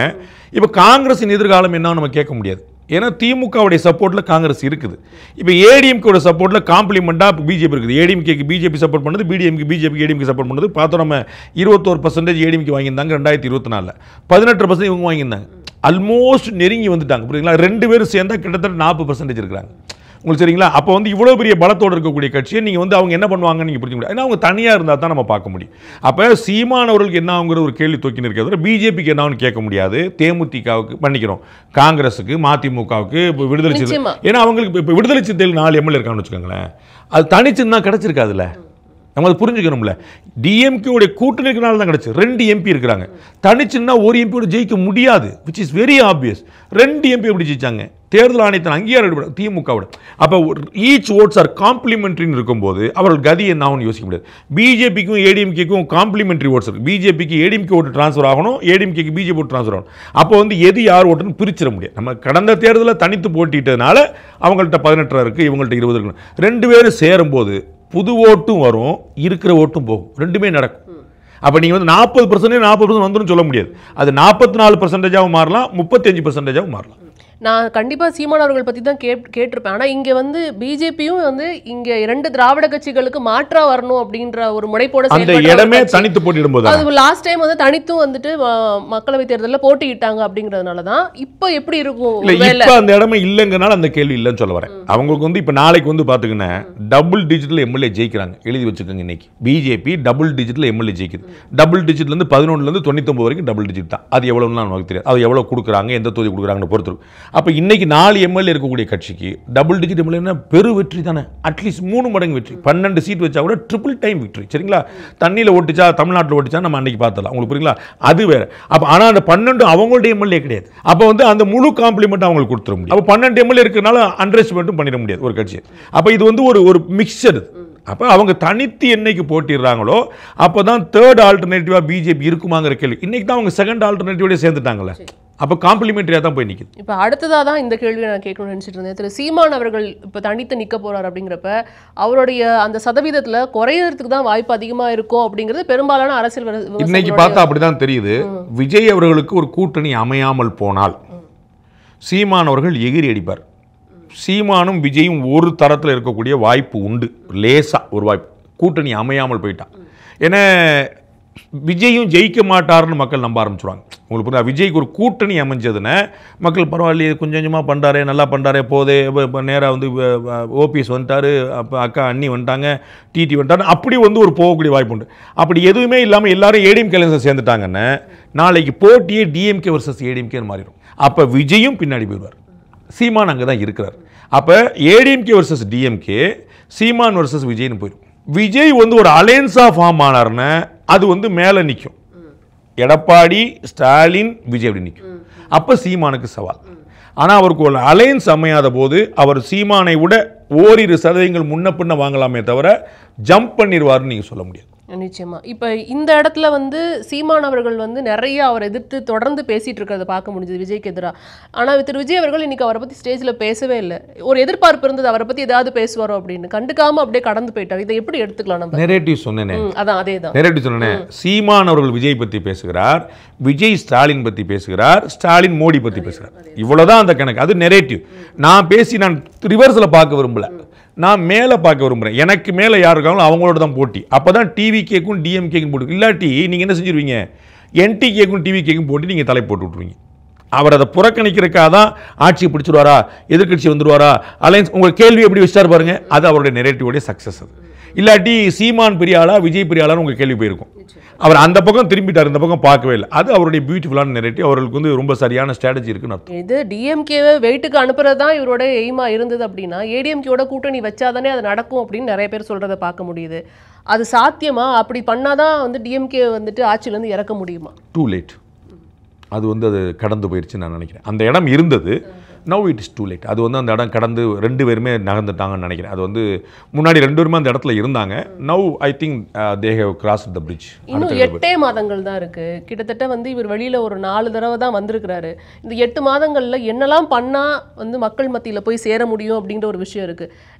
இப்போ காங்கிரஸின் எதிர்காலம் என்ன நம்ம கேட்க முடியாது. ஏன்னா திமுகவுடைய சப்போர்ட்ல காங்கிரஸ் இருக்குது. இப்போ ஏடிஎம்கேட சப்போர்ட்ல காம்ப்ளிமெண்டாக பிஜேபி இருக்குது. ஏடிஎம்கேக்கு பிஜேபி சப்போர்ட் பண்ணுது, பிஜேபி ஏடிஎம்கே சப்போர்ட் பண்ணுது. பார்த்தோம் நம்ம 21% ஏடிஎம்கே வாங்கியிருந்தாங்க 2024, 18% இவங்க வாங்கியிருந்தாங்க. ஆல்மோஸ்ட் நெருங்கி வந்துட்டாங்க. புரியுங்களா? 2 பேரும் சேர்ந்தா கிட்டத்தட்ட 40% இருக்கிறாங்க. உங்களுக்கு சரிங்களா? அப்போ வந்து இவ்வளோ பெரிய பலத்தோடு இருக்கக்கூடிய கட்சியை நீங்கள் வந்து அவங்க என்ன பண்ணுவாங்கன்னு நீங்கள் புரிஞ்சுக்க முடியாது. ஏன்னா அவங்க தனியாக இருந்தால் தான் நம்ம பார்க்க முடியும். அப்போ சீமானவர்களுக்கு என்ன ஆகுங்கிற ஒரு கேள்வி தூக்கி இருக்கிறது பிஜேபிக்கு என்னன்னு கேட்க முடியாது. தேமுதிகவுக்கு பண்ணிக்கிறோம், காங்கிரஸுக்கு, மதிமுகவுக்கு, விடுதலை சிறுத்தை, ஏன்னா அவங்களுக்கு இப்போ விடுதலை சிறுத்தைகள் 4 எம்எல்ஏ இருக்கான்னு வச்சுக்கோங்களேன். அது தனிச்சுன்னா கிடச்சிருக்காதுல்ல, நம்ம அதை புரிஞ்சுக்கணும்ல. டிஎம்கேவுடைய கூட்டணி இருக்கிறனால தான் கிடச்சி 2 எம்பி இருக்கிறாங்க. தனிச்சுன்னா ஒரு எம்பியோட ஜெயிக்க முடியாது, which is very obvious. 2 MP எப்படி ஜெயிச்சாங்க? தேர்தல் ஆணையத்தின் அங்கீகாரம் திமுகவோட. அப்போ ஈச் ஓட்ஸ் ஆர் காம்ப்ளிமெண்ட்ரின்னு இருக்கும்போது அவர்கள் கதி என்ன ஆகும்னு யோசிக்க முடியாது. பிஜேபிக்கும் ஏடிஎம்கேக்கும் காம்ப்ளிமெண்ட்ரி ஓட்ஸ் இருக்குது. பிஜேபிக்கு ஏடிஎம்கே ஓட்டு ட்ரான்ஸ்ஃபர் ஆகணும், ஏடிஎம்கேக்கு பிஜேபி ஓட்டு ட்ரான்ஸ்ஃபர் ஆகணும். அப்போ வந்து எது யார் ஓட்டுன்னு பிரிச்சிட முடியாது. நம்ம கடந்த தேர்தலில் தனித்து போட்டிட்டதுனால அவங்கள்ட்ட 18 இருக்குது, இவங்கள்ட்ட 20 இருக்கு. 2 பேரும் சேரும்போது புது ஓட்டும் வரும், இருக்கிற ஓட்டும் போகும், ரெண்டுமே நடக்கும். அப்போ நீங்கள் வந்து 40% வந்துடும் சொல்ல முடியாது. அது 44%ஆகவும் மாறலாம், 35%ஆகவும் மாறலாம். நான் கண்டிப்பாக சீமான் அவர்கள் பற்றி தான் கேட்டிருப்பேன். ஆனால் இங்கே வந்து பிஜேபியும் வந்து இங்கே 2 திராவிட கட்சிகளுக்கு மாற்றா வரணும் அப்படின்ற ஒரு முனைப்போட அந்த இடமே தனித்து போட்டியிடும்போது அது லாஸ்ட் டைம் வந்து தனித்தும் வந்துட்டு மக்களவை தேர்தலில் போட்டியிட்டாங்க அப்படிங்கிறதுனால தான் இப்போ எப்படி இருக்கும். இப்போ அந்த இடமே இல்லைங்கனால அந்த கேள்வி இல்லைன்னு சொல்ல வரேன். அவங்களுக்கு வந்து இப்போ நாளைக்கு வந்து பார்த்துக்கின்னா டபுள் டிஜிட்டல் எம்எல்ஏ ஜெயிக்கிறாங்க, எழுதி வச்சுக்கோங்க. இன்னைக்கு பிஜேபி டபுள் டிஜிட்டல் எம்எல்ஏ ஜெயிக்குது. டபுள் டிஜிட்லேருந்து 11லேருந்து 99 வரைக்கும் டபுள் டிஜிட் தான். அது எவ்வளோன்னு நமக்கு தெரியாது. அது எவ்வளோ கொடுக்குறாங்க, எந்த தொகுதி கொடுக்குறாங்கன்னு பொறுத்து. அப்போ இன்னைக்கு 4 எம்எல்ஏ இருக்கக்கூடிய கட்சிக்கு டபுள் டிஜிட் எம்எல்ஏன்னா பெரு வெற்றி தானே. அட்லீஸ்ட் 3 மடங்கு வெற்றி. 12 சீட் வச்சா கூட ட்ரிபிள் டைம் விக்டரி. சரிங்களா? தண்ணியில் ஓட்டிச்சா, தமிழ்நாட்டில் ஓட்டிச்சா நம்ம அன்னைக்கு பார்த்தலாம். உங்களுக்கு புரியுங்களா? அது வேற. அப்போ ஆனால் அந்த 12 அவங்களுடைய எம்எல்ஏ கிடையாது. அப்போ வந்து அந்த முழு காம்ப்ளிமெண்ட் அவங்களுக்கு கொடுத்துட முடியும். அப்போ 12 எம்எல்ஏ இருக்கிறனால அண்டர்எஸ்டிமேட்டும் பண்ணிட முடியாது ஒரு கட்சி. அப்போ இது வந்து ஒரு மிக்சர். அப்போ அவங்க தனித்து என்னைக்கு போட்டிடுறாங்களோ அப்போ தான் தேர்ட் ஆல்டர்னேட்டிவாக பிஜேபி இருக்குமாங்கிற கேள்வி. இன்னைக்கு தான் அவங்க செகண்ட் ஆல்டர்னேட்டிவோட சேர்ந்துட்டாங்களே. அப்போ காம்ப்ளிமெண்ட்ரியாக தான் போய் நிற்குது. இப்போ அடுத்ததாக தான் இந்த கேள்வியை நான் கேட்கணும்னு நினச்சிட்டு இருந்தேன். திரு சீமான் அவர்கள் இப்போ தனித்து நிற்க போகிறார் அப்படிங்கிறப்ப அவருடைய அந்த சதவீதத்தில் குறையறதுக்கு தான் வாய்ப்பு அதிகமாக இருக்கும் அப்படிங்கிறது பெரும்பாலான அரசியல் இன்னைக்கு பார்த்தா அப்படி தான் தெரியுது. விஜய் அவர்களுக்கு ஒரு கூட்டணி அமையாமல் போனால் சீமான் அவர்கள் எகிரி அடிப்பார். சீமானும் விஜயும் ஒரு தரத்தில் இருக்கக்கூடிய வாய்ப்பு உண்டு. லேசாக ஒரு வாய்ப்பு, கூட்டணி அமையாமல் போயிட்டான். ஏன்னா விஜயும் ஜெயிக்க மாட்டார்னு மக்கள் நம்ப ஆரம்பிச்சுருவாங்க. உங்களுக்கு புரியுது? விஜய்க்கு ஒரு கூட்டணி அமைஞ்சதுன்னா மக்கள் பரவாயில்லையே, கொஞ்சம் கொஞ்சமாக பண்ணுறாரு, நல்லா பண்ணுறாரு, போதே நேராக வந்து ஓபிஎஸ் வந்துட்டார், அப்போ அக்கா அண்ணி வந்துட்டாங்க, டிடி வந்துட்டாரு, அப்படி வந்து ஒரு போகக்கூடிய வாய்ப்பு உண்டு. அப்படி எதுவுமே இல்லாமல் எல்லாரும் ஏடிஎம்கே சேர்ந்துட்டாங்கன்னா நாளைக்கு போட்டியே டிஎம்கே வர்சஸ் ஏடிஎம்கேன்னு மாறிடும். அப்போ விஜயும் பின்னாடி போயிடுவார். சீமான் அங்கே தான் இருக்கிறார். அப்போ ஏடிஎம்கே வர்சஸ் டிஎம்கே, சீமான் வர்சஸ் விஜய்னு போயிடும். விஜய் வந்து ஒரு அலையன்ஸாக ஃபார்ம் ஆனார்னா அது வந்து மேலே நிற்கும். எடப்பாடி, ஸ்டாலின், விஜய் அப்படி நிற்கும். அப்போ சீமானுக்கு சவால். ஆனால் அவருக்கு ஒரு அலையன்ஸ் அமையாத போது அவர் சீமானை விட ஓரிரு சதவீதங்கள் முன்ன பின்ன வாங்கலாமே தவிர ஜம்ப் பண்ணிடுவார்னு நீங்கள் சொல்ல முடியாது. நிச்சயமா. இப்போ இந்த இடத்துல வந்து சீமான் அவர்கள் வந்து நிறைய அவர் எதிர்த்து தொடர்ந்து பேசிட்டு இருக்கிறத பார்க்க முடிஞ்சது விஜய்க்கு எதிராக. ஆனால் திரு விஜய் அவர்கள் இன்னைக்கு அவரை பற்றி ஸ்டேஜில் பேசவே இல்லை. ஒரு எதிர்பார்ப்பு இருந்தது அவரை பற்றி ஏதாவது பேசுவாரோ அப்படின்னு, கண்டுக்காம அப்படியே கடந்து போயிட்டார். இதை எப்படி எடுத்துக்கலாம் நம்ம? நெரேட்டிவ் சொன்னேனே, அதான் அதே தான் நெரேட்டிவ் சொன்னேனே. சீமான் அவர்கள் விஜய் பற்றி பேசுகிறார், விஜய் ஸ்டாலின் பற்றி பேசுகிறார், ஸ்டாலின் மோடி பற்றி பேசுகிறார். இவ்வளோதான் அந்த கணக்கு. அது நெரேட்டிவ். நான் ரிவர்ஸில் பார்க்க விரும்பல, நான் மேலே பார்க்க விரும்புகிறேன். எனக்கு மேலே யார் இருக்காங்களோ அவங்களோட தான் போட்டி. அப்போ தான் டிவிகேக்கும் டிஎம்கேக்கும் போட்டு. இல்லாட்டி நீங்கள் என்ன செஞ்சுருவீங்க? என்டிகேக்கும் டிவிகேக்கும் போட்டு நீங்கள் தலை போட்டு விட்ருவீங்க. அவர் அதை புறக்கணிக்கிறதுக்காக தான் ஆட்சியை பிடிச்சிடுவாரா, எதிர்கட்சி வந்துடுவாரா, அலையன்ஸ், உங்கள் கேள்வி எப்படி வச்சார் பாருங்க. அது அவருடைய நெரேட்டிவோடைய சக்ஸஸ். அது இல்லாட்டி சீமான் பெரிய ஆளா, விஜய் பெரிய ஆளான்னு உங்கள் கேள்வி போயிருக்கும். அவர் அந்த பக்கம் திரும்பிட்டார், இந்த பக்கம் பார்க்கவே இல்லை. அது அவருடைய பியூட்டிஃபுல்லான நெரேட்டிவ். அவர்களுக்கு வந்து ரொம்ப சரியான ஸ்ட்ராட்டஜி இருக்குன்னு அர்த்தம். இது டிஎம்கேவை வெயிட்டுக்கு அனுப்புறது தான் இவரோட எய்மா இருந்தது அப்படின்னா ஏடிஎம்கேவோட கூட்டணி வச்சாதானே அது நடக்கும் அப்படின்னு நிறைய பேர் சொல்றதை பார்க்க முடியுது. அது சாத்தியமா? அப்படி பண்ணாதான் வந்து டிஎம்கே வந்துட்டு ஆட்சியிலேருந்து இறக்க முடியுமா? Too late. அது வந்து அது கடந்து போயிடுச்சுன்னு நான் நினைக்கிறேன். அந்த இடம் இருந்தது, now it is too late. அது வந்து அந்த இடம் கடந்து 2 பேருமே நகர்ந்துட்டாங்கன்னு நினைக்கிறேன். அது வந்து முன்னாடி 2 பேருமே அந்த இடத்துல இருந்தாங்க. Now I think they have crossed the bridge. இன்னும் 8 மாதங்கள் தான் இருக்கு. கிட்டத்தட்ட வந்து இவர் வெளியில ஒரு 4 தடவை தான் வந்திருக்கிறாரு. இந்த 8 மாதங்கள்ல என்னெல்லாம் பண்ணா வந்து மக்கள் மத்தியில போய் சேர முடியும் அப்படின்ற ஒரு விஷயம் இருக்கு.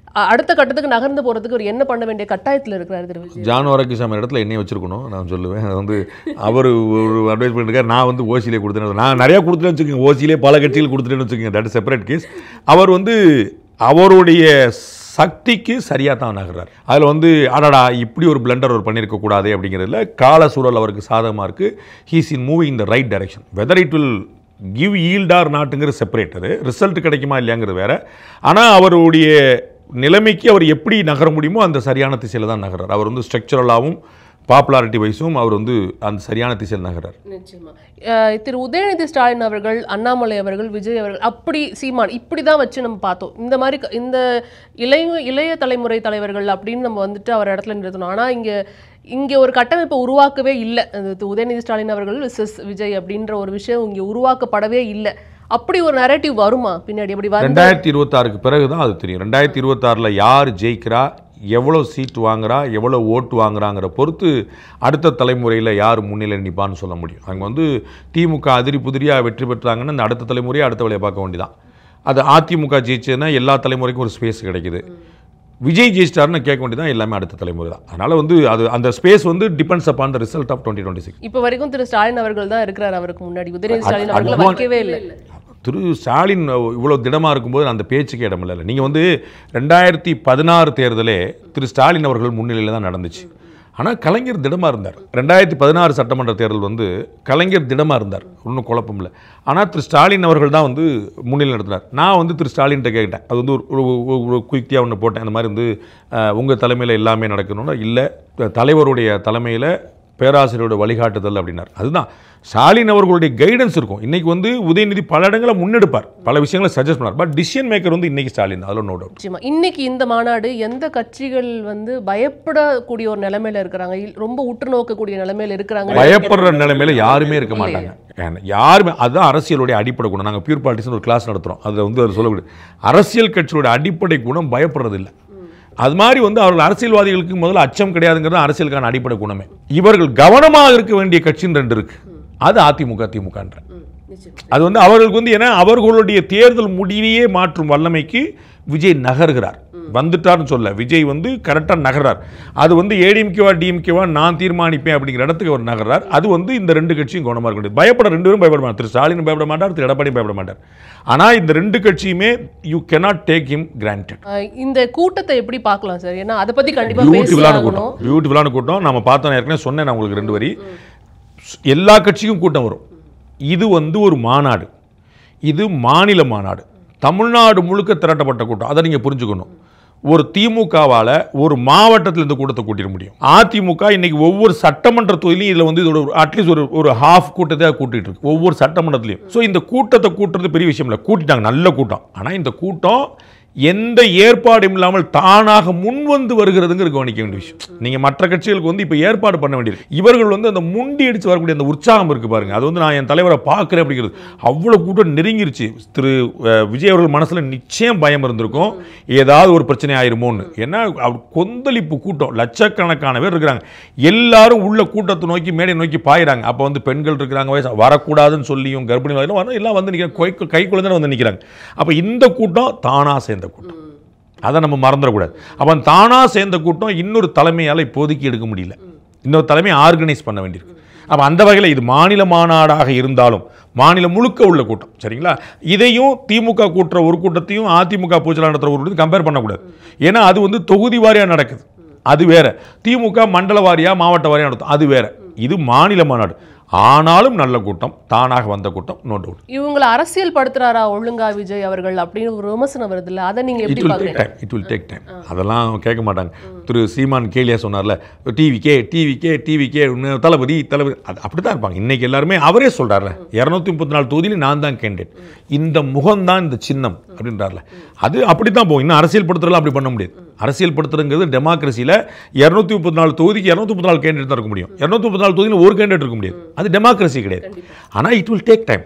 அடுத்த கட்டத்துக்கு நகர்ந்து போறதுக்கு ஒரு என்ன பண்ண வேண்டிய கட்டாயத்தில் இருக்கிறாரு திரு விஜய்? ஜான் ஆரோக்கியசாமி இடத்துல என்னைய வச்சிருக்கணும் நான் சொல்லுவேன். அது வந்து அவர் ஒரு அட்வைஸ் பண்ணிருக்காரு, நான் வந்து ஓசியிலே கொடுத்துட்டேன், நான் நிறையா கொடுத்துட்டேன்னு வச்சுக்கோங்க, ஓசியிலே பல கட்சிகள் கொடுத்துட்டேன்னு வச்சுக்கோங்க, தட் இஸ் செப்பரேட் கேஸ். அவர் வந்து அவருடைய சக்திக்கு சரியாக தான் நகர்றார். அதில் வந்து அடடா இப்படி ஒரு பிளண்டர் அவர் பண்ணியிருக்கக்கூடாது அப்படிங்கிறதுல கால சூழல் அவருக்கு சாதகமாக இருக்குது. He's in moving in the right direction. Whether it will give yield or நாட்டுங்கிற செப்பரேட், அது ரிசல்ட் கிடைக்குமா இல்லையாங்கிறது வேறு. ஆனால் அவருடைய நிலைமைக்கு அவர் எப்படி நகர முடியுமோ அந்த சரியான திசையில் தான் நகர்றார். அவர் வந்து ஸ்ட்ரக்சரலாகவும் பாப்புலாரிட்டி வைஸும் அவர் வந்து அந்த சரியான திசையில் நகர்றார். நிச்சயமா திரு உதயநிதி ஸ்டாலின் அவர்கள், அண்ணாமலை அவர்கள், விஜய் அவர்கள், அப்படி சீமான் இப்படி தான் வச்சு நம்ம பார்த்தோம். இந்த மாதிரி இந்த இளைய தலைமுறை தலைவர்கள் அப்படின்னு நம்ம வந்துட்டு அவர் இடத்துல நிறுத்தணும். ஆனால் இங்கே ஒரு கட்டமைப்பை உருவாக்கவே இல்லை. உதயநிதி ஸ்டாலின் அவர்கள் விசஸ் விஜய் அப்படின்ற ஒரு விஷயம் இங்கே உருவாக்கப்படவே இல்லை. அப்படி ஒரு நரேட்டிவ் வருமா பின்னாடி? அப்படி 2026க்கு பிறகு தான் அது தெரியும். 2026ல் யார் ஜெயிக்கிறா, எவ்வளோ சீட் வாங்குறா, எவ்வளோ ஓட்டு வாங்குறாங்கிற பொறுத்து அடுத்த தலைமுறையில் யார் முன்னிலை நிற்பான்னு சொல்ல முடியும். அங்கே வந்து திமுக அதிரி புதிரியாக வெற்றி பெற்றாங்கன்னா அந்த அடுத்த தலைமுறையை அடுத்த வேலையை பார்க்க வேண்டியதான். அது அதிமுக ஜெயிச்சதுன்னா எல்லா தலைமுறைக்கும் ஒரு ஸ்பேஸ் கிடைக்குது. விஜய் ஜெயிச்சிட்டார்னு கேட்க வேண்டியதான் எல்லாமே அடுத்த தலைமுறை தான். அதனால் வந்து அது அந்த ஸ்பேஸ் வந்து depends upon the result of 2026. இப்போ வரைக்கும் திரு ஸ்டாலின் அவர்கள் தான் இருக்கிறார். அவருக்கு முன்னாடி உதயநிதி ஸ்டாலின் அவர்கள் வைக்கவே இல்லை. திரு ஸ்டாலின் இவ்வளோ திடமாக இருக்கும்போது அந்த பேச்சுக்கே இடம் இல்லை. நீங்கள் வந்து 2016 தேர்தலே திரு ஸ்டாலின் அவர்கள் முன்னிலையில் தான் நடந்துச்சு. ஆனால் கலைஞர் திடமாக இருந்தார். 2016 சட்டமன்ற தேர்தல் வந்து கலைஞர் திடமாக இருந்தார், ஒன்றும் குழப்பம் இல்லை. ஆனால் திரு ஸ்டாலின் அவர்கள் தான் வந்து முன்னிலை நடத்தினார். நான் வந்து திரு ஸ்டாலின்கிட்ட கேட்டேன், அது வந்து ஒரு குயிக்தியாக ஒன்று போட்டேன், அந்த மாதிரி வந்து உங்கள் தலைமையில் எல்லாமே நடக்கணும்னா இல்லை, தலைவருடைய தலைமையில் பேராசிரியரோட வழிகாட்டுதல் அப்படின்னார். அதுதான் ஸ்டாலின் அவர்களுடைய கைடன்ஸ் இருக்கும். இன்றைக்கி வந்து உதயநிதி பல இடங்களை முன்னெடுப்பார், பல விஷயங்களை சஜஸ்ட் பண்ணார். பட் டிசிஷன் மேக்கர் வந்து இன்றைக்கி ஸ்டாலின், அதில் நோ டவுட். இன்னைக்கு இந்த மாநாடு எந்த கட்சிகள் வந்து பயப்படக்கூடிய ஒரு நிலைமையில இருக்கிறாங்க, ரொம்ப உற்று நோக்கக்கூடிய நிலைமையில இருக்கிறாங்க? பயப்படுற நிலைமையில யாருமே இருக்க மாட்டாங்க. யாருமே, அதுதான் அரசியலுடைய அடிப்படை குணம். நாங்கள் பியூர் பாலிட்டிக்ஸ் ஒரு கிளாஸ் நடத்துகிறோம், அதில் வந்து அது சொல்லக்கூடிய அரசியல் கட்சியோட அடிப்படை குணம் பயப்படுறது இல்லை. அது மாதிரி வந்து அவர்கள் அரசியல்வாதிகளுக்கு முதல்ல அச்சம் கிடையாதுங்கிறது அரசியலுக்கான அடிப்படை குணமே. இவர்கள் கவனமாக இருக்க வேண்டிய கட்சின்னு 2 இருக்கு. அது அதிமுக திமுகன்ற. அது வந்து அவர்களுக்கு வந்து ஏன்னா அவர்களுடைய தேர்தல் முடிவையே மாற்றும் வல்லமைக்கு விஜய் நகர்கிறார். வந்துட்டார்னு சொல்ல, விஜய் வந்து கரெக்டாக நகர்றார். அது வந்து ஏடிஎம்கேவா டிஎம்கேவா நான் தீர்மானிப்பேன் அப்படிங்கிற இடத்துக்கு அவர் நகர்றார். அது வந்து இந்த 2 கட்சியும் கவனமாக இருக்க முடியாது. பயப்பட 2 பேரும் பயப்பட மாட்டார். திரு ஸ்டாலின் பயப்பட மாட்டார், திரு எடப்பாடி பயப்பட மாட்டார். ஆனால் இந்த 2 கட்சியுமே you cannot take him granted. இந்த கூட்டத்தை எப்படி பார்க்கலாம் சார்? ஏன்னா அதை பற்றி கண்டிப்பாக பியூட்டிஃபுல்லான கூட்டம். நம்ம பார்த்தோம், ஏற்கனவே சொன்னேன் நான் உங்களுக்கு 2 வரி. எல்லா கட்சிக்கும் கூட்டம் வரும். இது வந்து ஒரு மாநாடு, இது மாநில மாநாடு, தமிழ்நாடு முழுக்க திரட்டப்பட்ட கூட்டம். அதை நீங்கள் புரிஞ்சுக்கணும். ஒரு திமுகவால் ஒரு மாவட்டத்தில் இந்த கூட்டத்தை கூட்டிட முடியும். அதிமுக இன்னைக்கு ஒவ்வொரு சட்டமன்ற தொகுதியிலையும் இதில் வந்து இதோட அட்லீஸ்ட் ஒரு ஹாஃப் கூட்டத்தை கூட்டிட்டு இருக்கு ஒவ்வொரு சட்டமன்றத்திலையும். ஸோ இந்த கூட்டத்தை கூட்டுறது பெரிய விஷயம் இல்லை, கூட்டிட்டாங்க, நல்ல கூட்டம். ஆனால் இந்த கூட்டம் எந்த ஏற்பாடும் இல்லாமல் தானாக முன்வந்து வருகிறதுங்கிற கவனிக்க வேண்டிய விஷயம். நீங்கள் மற்ற கட்சிகளுக்கு வந்து இப்போ ஏற்பாடு பண்ண வேண்டியது, இவர்கள் வந்து அந்த முண்டி அடித்து வரக்கூடிய அந்த உற்சாகம் இருக்குது பாருங்கள். அது வந்து நான் என் தலைவரை பார்க்குறேன் அப்படிங்கிறது. அவ்வளோ கூட்டம் நெருங்கிருச்சு. திரு விஜய் அவர்கள் மனசில் நிச்சயம் பயம் இருந்திருக்கும், ஏதாவது ஒரு பிரச்சனை ஆயிருமோன்னு. ஏன்னா கொந்தளிப்பு கூட்டம், லட்சக்கணக்கான பேர் இருக்கிறாங்க. எல்லாரும் உள்ள கூட்டத்தை நோக்கி மேடை நோக்கி பாயிறாங்க. அப்போ வந்து பெண்கள் இருக்கிறாங்க, வயசு வரக்கூடாதுன்னு சொல்லியும் கர்ப்பிணி எல்லாம் வந்து நிற்கிறாங்க, கை குழந்தை வந்து நிற்கிறாங்க. அப்போ இந்த கூட்டம் தானா சேர்ந்த கூட்டம், அதை நம்ம மறந்துடக்கூடாது. அப்போ தானா சேர்ந்த கூட்டம் இன்னொரு தலைமையால் இப்போதைக்கு எடுக்க முடியல, இன்னொரு தலைமை ஆர்கனைஸ் பண்ண வேண்டியிருக்கு. அப்போ அந்த வகையில் இது மாநில மாநாடாக இருந்தாலும் மாநிலம் முழுக்க உள்ள கூட்டம், சரிங்களா? இதையும் திமுக கூட்டுற ஒரு கூட்டத்தையும் அதிமுக பூஜை நடத்துகிற ஒரு கூட்டத்தையும் கம்பேர் பண்ணக்கூடாது. ஏன்னா அது வந்து தொகுதி வாரியாக நடக்குது, அது வேற. திமுக மண்டல வாரியாக மாவட்ட வாரியாக நடத்தும், அது வேற. இது மாநில மாநாடு. ஆனாலும் நல்ல கூட்டம், தானாக வந்த கூட்டம், நோ டவுட். இவங்களை அரசியல் படுத்துறாரா ஒழுங்கா விஜய் அவர்கள் அப்படின்னு ஒரு விமர்சனம் வருது இல்லை, அதை நீங்க எப்படி பார்க்குறீங்க? It will take time. அதெல்லாம் கேட்க மாட்டாங்க. திரு சீமான் கேலியா சொன்னார்ல, டிவிக்கே தளபதி அது அப்படி தான் இருப்பாங்க. இன்னைக்கு எல்லாருமே அவரே சொல்கிறார்ல, 234 தொகுதியில் நான் தான் கேண்டிடேட், இந்த முகம்தான் இந்த சின்னம் அப்படின்றார்ல, அது அப்படி தான் போகும். இன்னும் அரசியல் படுத்துறதுலாம் அப்படி பண்ண முடியாது. அரசியல் படுத்துறதுங்கிறது டெமோக்ரஸியில் 234 தொகுதிக்கு 234 கேண்டிடேட் தான் இருக்க முடியும். 234 தொகுதியில் ஒரு கேண்டிடேட் இருக்க முடியாது. அது டெமோக்ரஸி கிடையாது. ஆனால் இட் வில் டேக் டைம்.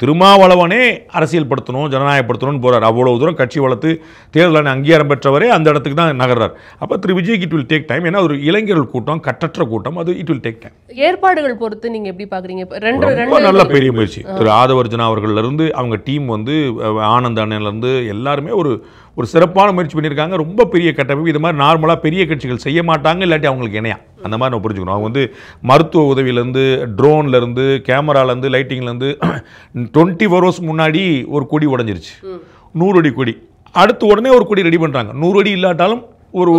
திருமாவளவனே அரசியல் படுத்தணும், ஜனநாயகப்படுத்தணும்னு போகிறார். அவ்வளோ தூரம் கட்சி வளர்த்து தேர்தல் அங்கீகாரம் பெற்றவரே அந்த இடத்துக்கு தான் நகர்றார். அப்போ திரு விஜய்க்கு இட் வில் டேக் டைம். ஏன்னா ஒரு இளைஞர்கள் கூட்டம், கட்டற்ற கூட்டம், அது இட் வில் டேக் டைம். ஏற்பாடுகள் பொறுத்து நீங்கள் எப்படி பார்க்குறீங்க? ரொம்ப நல்ல பெரிய முயற்சி. திரு ஆதவர்ஜனா அவர்களிருந்து அவங்க டீம் வந்து ஆனந்த் அண்ணன்லேருந்து எல்லாருமே ஒரு சிறப்பான முயற்சி பண்ணியிருக்காங்க. ரொம்ப பெரிய கட்டமைப்பு. இது மாதிரி நார்மலாக பெரிய கட்சிகள் செய்ய மாட்டாங்க, இல்லாட்டி அவங்களுக்கு இணையா அந்த மாதிரி நம்ம புரிஞ்சுக்கணும். அவங்க வந்து மருத்துவ உதவியிலேருந்து, ட்ரோன்லேருந்து, கேமராலேருந்து, லைட்டிங்லேருந்து 24 hours முன்னாடி ஒரு கொடி உடஞ்சிருச்சு, 100 அடி கொடி. அடுத்து உடனே ஒரு கொடி ரெடி பண்ணுறாங்க. 100 அடி இல்லாட்டாலும் ஒரு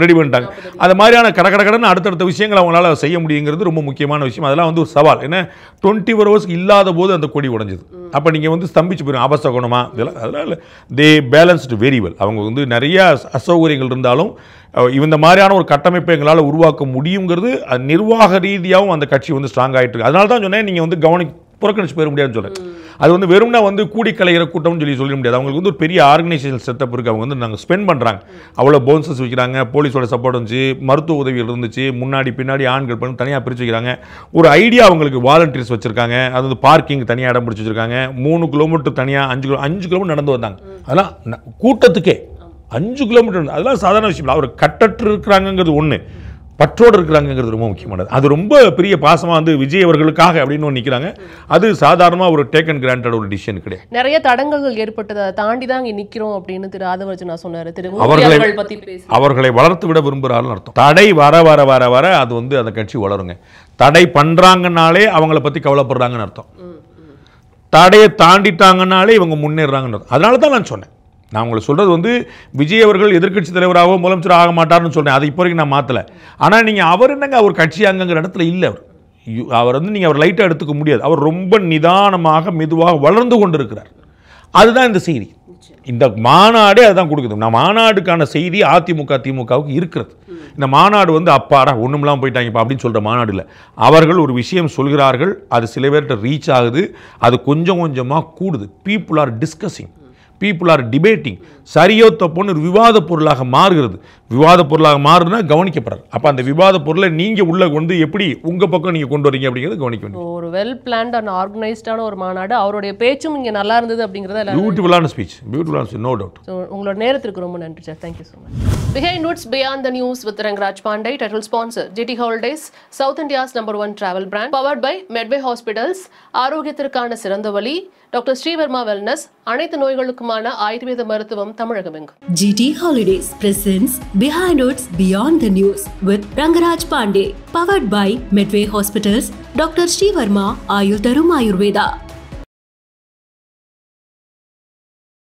ரெடி பண்ணிட்டாங்க. அது மாதிரியான கடன்னு அடுத்தடுத்த விஷயங்கள் அவங்களால செய்ய முடியுங்கிறது ரொம்ப முக்கியமான விஷயம். அதெல்லாம் வந்து ஒரு சவால். ஏன்னா 24 hours இல்லாத போது அந்த கொடி உடஞ்சது. அப்போ நீங்கள் வந்து ஸ்தம்பிச்சு போயிடும் அபசகுணமாக இதெல்லாம். அதனால் தே பேலன்ஸ்டு வெரி வெல். அவங்க வந்து நிறைய அசௌகரியங்கள் இருந்தாலும் இந்த மாதிரியான ஒரு கட்டமைப்பை எங்களால் உருவாக்க முடியுங்கிறது நிர்வாக ரீதியாகவும் அந்த கட்சி வந்து ஸ்ட்ராங் ஆகிட்டு இருக்கு. அதனால தான் சொன்னேன், நீங்கள் வந்து புறக்கணிச்சு போயிட முடியாதுன்னு சொல்கிறேன். அது வந்து வெறும்னா வந்து கூடி கலைகிற கூட்டம்னு சொல்ல முடியாது. அவங்களுக்கு வந்து ஒரு பெரிய ஆர்கனைசேஷன் செட்டப் இருக்குது. அவங்க வந்து நாங்கள் ஸ்பெண்ட் பண்ணுறாங்க, அவ்வளோ பவுன்சர்ஸ் வைக்கிறாங்க, போலீஸோட சப்போர்ட் இருந்துச்சு, மருத்துவ உதவிகள் இருந்துச்சு, முன்னாடி பின்னாடி ஆண்கள் பண்ணி தனியாக பிரித்து வைக்கிறாங்க. ஒரு ஐடியா அவங்களுக்கு வாலண்டியர்ஸ் வச்சுருக்காங்க. அது வந்து பார்க்கிங் தனியாக இடம் பிடிச்சி வச்சுருக்காங்க. 3 கிலோமீட்டர் தனியாக 5 கிலோமீட்டர் நடந்து வந்தாங்க. அதெல்லாம் கூட்டத்துக்கே 5 கிலோமீட்டர். அதெல்லாம் சாதாரண விஷயம் இல்லை. அவர் கட்டற்று இருக்கிறாங்கிறது ஒன்று, பற்றோடு இருக்கிறாங்கிறது ரொம்ப முக்கியமானது. அது ரொம்ப பெரிய பாசமாக வந்து விஜய் அவர்களுக்காக அப்படின்னு ஒன்று நிற்கிறாங்க. அது சாதாரணமாக ஒரு டேக் அண்ட் கிராண்டட் ஒரு டிசிஷன் கிடையாது. நிறைய தடங்கல்கள் ஏற்பட்டதை தாண்டி தான் இங்கே நிற்கிறோம் அப்படின்னு திரு ஆதவர்ஜனா சொன்னார். அவர்களை வளர்த்து விட விரும்புகிறார்கள் அர்த்தம். தடை வர வர வர வர அது வந்து அந்த கட்சி வளருங்க. தடை பண்ணுறாங்கனாலே அவங்கள பற்றி கவலைப்படுறாங்கன்னு அர்த்தம். தடையை தாண்டிட்டாங்கனாலே இவங்க முன்னேறாங்கன்னு அர்த்தம். அதனால தான் நான் சொன்னேன், நான் உங்களுக்கு சொல்கிறது வந்து விஜய் அவர்கள் எதிர்க்கட்சி தலைவராகவோ முதலமைச்சர் ஆக மாட்டார்னு சொல்கிறேன். அதை இப்போ வரைக்கும் நான் மாற்றலை. ஆனால் நீங்கள் அவர் என்னங்க அவர் கட்சி அங்கங்கிற இடத்துல இல்லை. அவர் வந்து நீங்கள் அவர் லைட்டாக எடுத்துக்க முடியாது. அவர் ரொம்ப நிதானமாக மெதுவாக வளர்ந்து கொண்டு இருக்கிறார். அதுதான் இந்த செய்தி. இந்த மாநாடே அதுதான் கொடுக்குது. நான் மாநாடுக்கான செய்தி அதிமுக திமுகவுக்கு இருக்கிறது. இந்த மாநாடு வந்து அப்பாடா ஒன்றுமெல்லாம் போயிட்டாங்கப்பா அப்படின்னு சொல்கிற மாநாடு இல்லை. அவர்கள் ஒரு விஷயம் சொல்கிறார்கள், அது சில பேர்கிட்ட ரீச் ஆகுது, அது கொஞ்சம் கொஞ்சமாக கூடுது. People are discussing, people are debating. சரியோ தப்போன்னு ஒரு விவாத பொருளாக மாறுகிறது. விவாத பொருளாக மாறுதுன்னா கவனிக்கப்படுறது. அப்போ அந்த விவாத பொருளை நீங்கள் உள்ள வந்து எப்படி உங்கள் பக்கம் நீங்கள் கொண்டு வரீங்க அப்படிங்கிறது கவனிக்க வேண்டும். ஒரு வெல் பிளான்ட் அண்ட் ஆர்கனைஸ்டான ஒரு மாநாடு. அவருடைய பேச்சும் இங்கே நல்லா இருந்தது அப்படிங்கிறத பியூட்டிஃபுல்லான ஸ்பீச், பியூட்டிஃபுல்லான நோ டவுட். உங்களோட நேரத்திற்கு ரொம்ப நன்றி sir. Thank you so much. Behind Woods Beyond the News with Rangaraj Pandey, title sponsor GT Holidays, South India's #1 travel brand, powered by Medway Hospitals, ஆரோக்கியத்திற்கான சிறந்த வழி, டாக்டர் ஸ்ரீவர்மா வெல்னஸ், அனைத்து நோய்களுக்குமான ஆயுர்வேத மருத்துவம் தமிழகம் எங்கும். GT Holidays presents Behind Woods Beyond the News with Rangaraj Pandey, powered by Medway Hospitals, Dr. Srivarma Ayul Tarum Ayurveda.